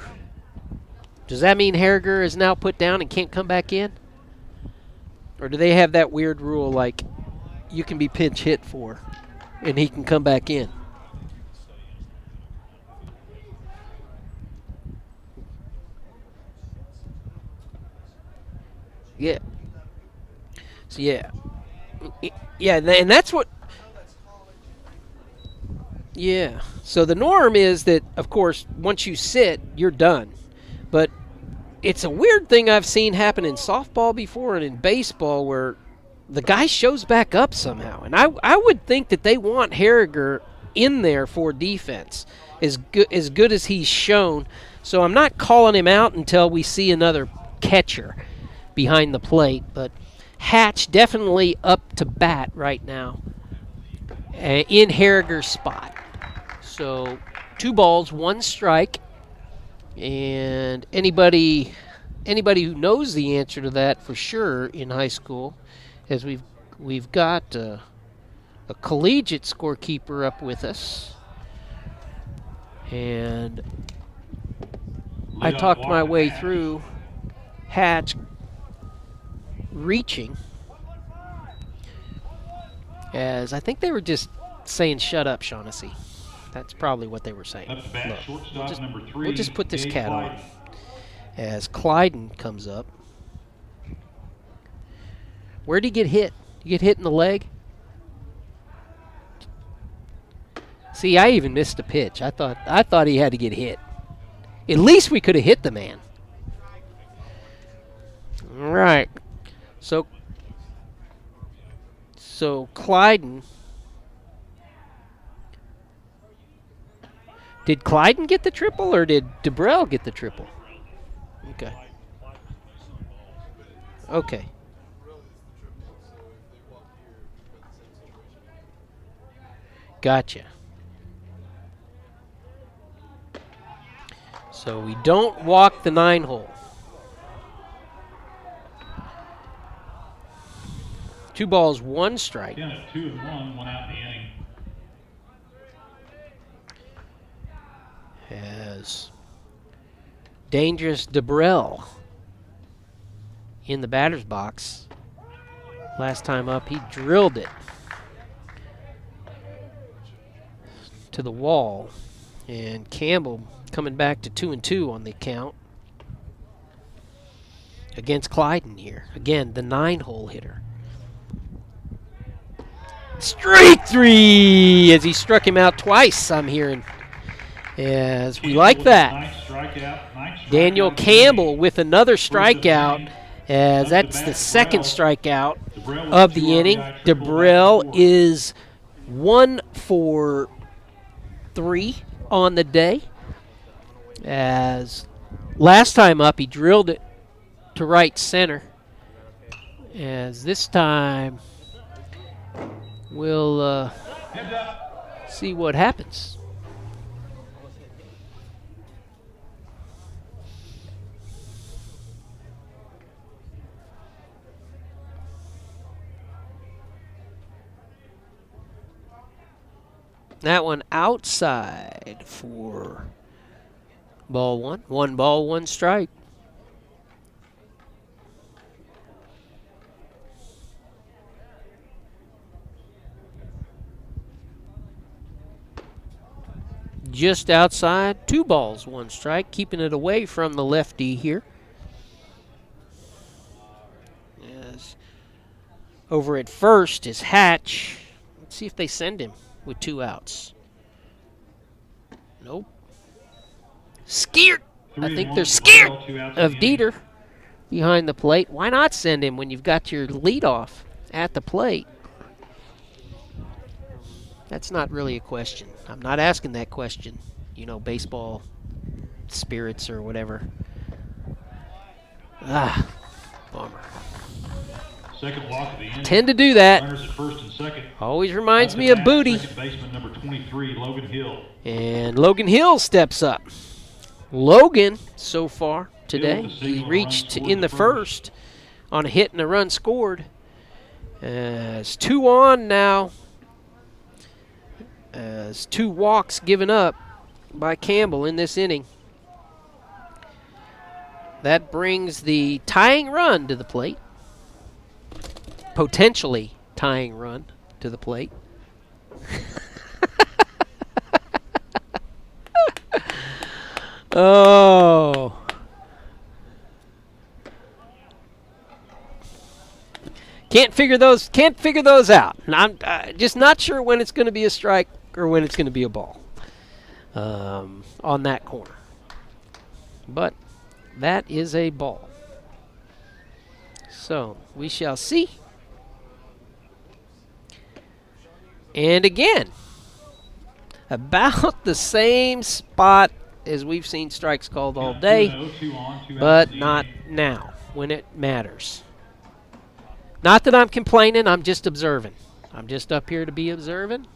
Speaker 1: does that mean Harriger is now put down and can't come back in? Or do they have that weird rule like you can be pinch hit for and he can come back in? Yeah. So, yeah. Yeah, and that's what... Yeah. So the norm is that, of course, once you sit, you're done. But it's a weird thing I've seen happen in softball before and in baseball where the guy shows back up somehow. And I would think that they want Harriger in there for defense, as good as he's shown. So I'm not calling him out until we see another catcher behind the plate. But Hatch definitely up to bat right now in Harriger's spot. So 2 balls, 1 strike. And anybody who knows the answer to that for sure in high school, as we've got a collegiate scorekeeper up with us, and I talked my way through Hatch reaching, as I think they were just saying "shut up, Shawnee." That's probably what they were saying. Look, we'll just put this cat on. As Clyden comes up. Where'd he get hit? You get hit in the leg? See, I even missed a pitch. I thought he had to get hit. At least we could have hit the man. All right. So Clyden. Did Clyden get the triple or did DeBrell get the triple? Okay. Okay. Gotcha. So we don't walk the 9-hole. 2 balls, 1 strike.
Speaker 9: 2-1, 1 out in the inning.
Speaker 1: As Dangerous DeBrell in the batter's box. Last time up, he drilled it to the wall. And Campbell coming back to 2-2 on the count against Clyden here. Again, the 9-hole hitter. Strike 3 as he struck him out twice, I'm hearing. As we like that. Daniel Campbell with another strikeout, as that's the second strikeout of the inning. DeBrell is 1 for 3 on the day. As last time up, he drilled it to right center. As this time, we'll see what happens. That one outside for ball 1. 1 ball, 1 strike. Just outside, 2 balls, 1 strike, keeping it away from the lefty here. As over at first is Hatch. Let's see if they send him with 2 outs. Nope. Skeered. I think they're scared of Dieter behind the plate. Why not send him when you've got your leadoff at the plate? That's not really a question. I'm not asking that question. You know, baseball spirits or whatever. Ah, bummer.
Speaker 9: Second walk of the inning.
Speaker 1: Tend to do that.
Speaker 9: Runners at first and second.
Speaker 1: Always reminds me of Booty.
Speaker 9: Second baseman number 23, Logan Hill.
Speaker 1: And Logan Hill steps up. Logan, so far today, he reached in the first on a hit and a run scored. It's 2 on now. It's 2 walks given up by Campbell in this inning. That brings the tying run to the plate. Potentially tying run to the plate. Oh. Can't figure those out. And I'm just not sure when it's going to be a strike or when it's going to be a ball on that corner. But that is a ball. So we shall see. And again, about the same spot as we've seen strikes called all day, but not now when it matters. Not that I'm complaining, I'm just observing. I'm just up here to be observing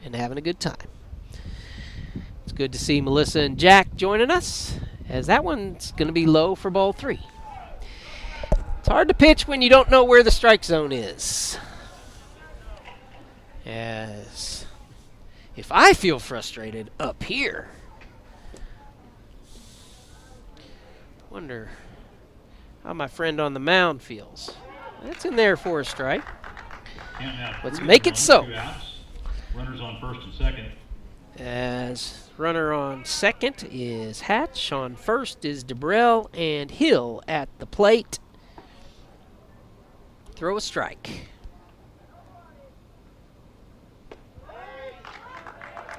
Speaker 1: and having a good time. It's good to see Melissa and Jack joining us, as that one's going to be low for ball 3. It's hard to pitch when you don't know where the strike zone is. As if I feel frustrated up here, wonder how my friend on the mound feels. That's in there for a strike. Let's make it so.
Speaker 9: Runners on first and second.
Speaker 1: As runner on second is Hatch. On first is DeBrell and Hill at the plate. Throw a strike.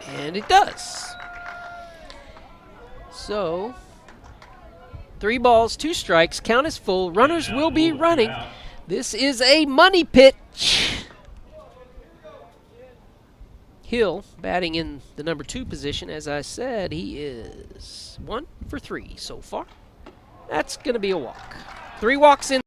Speaker 1: And it does. So, 3 balls, 2 strikes. Count is full. Runners will be running. This is a money pitch. Hill batting in the number 2 position. As I said, he is 1 for 3 so far. That's going to be a walk. 3 walks in.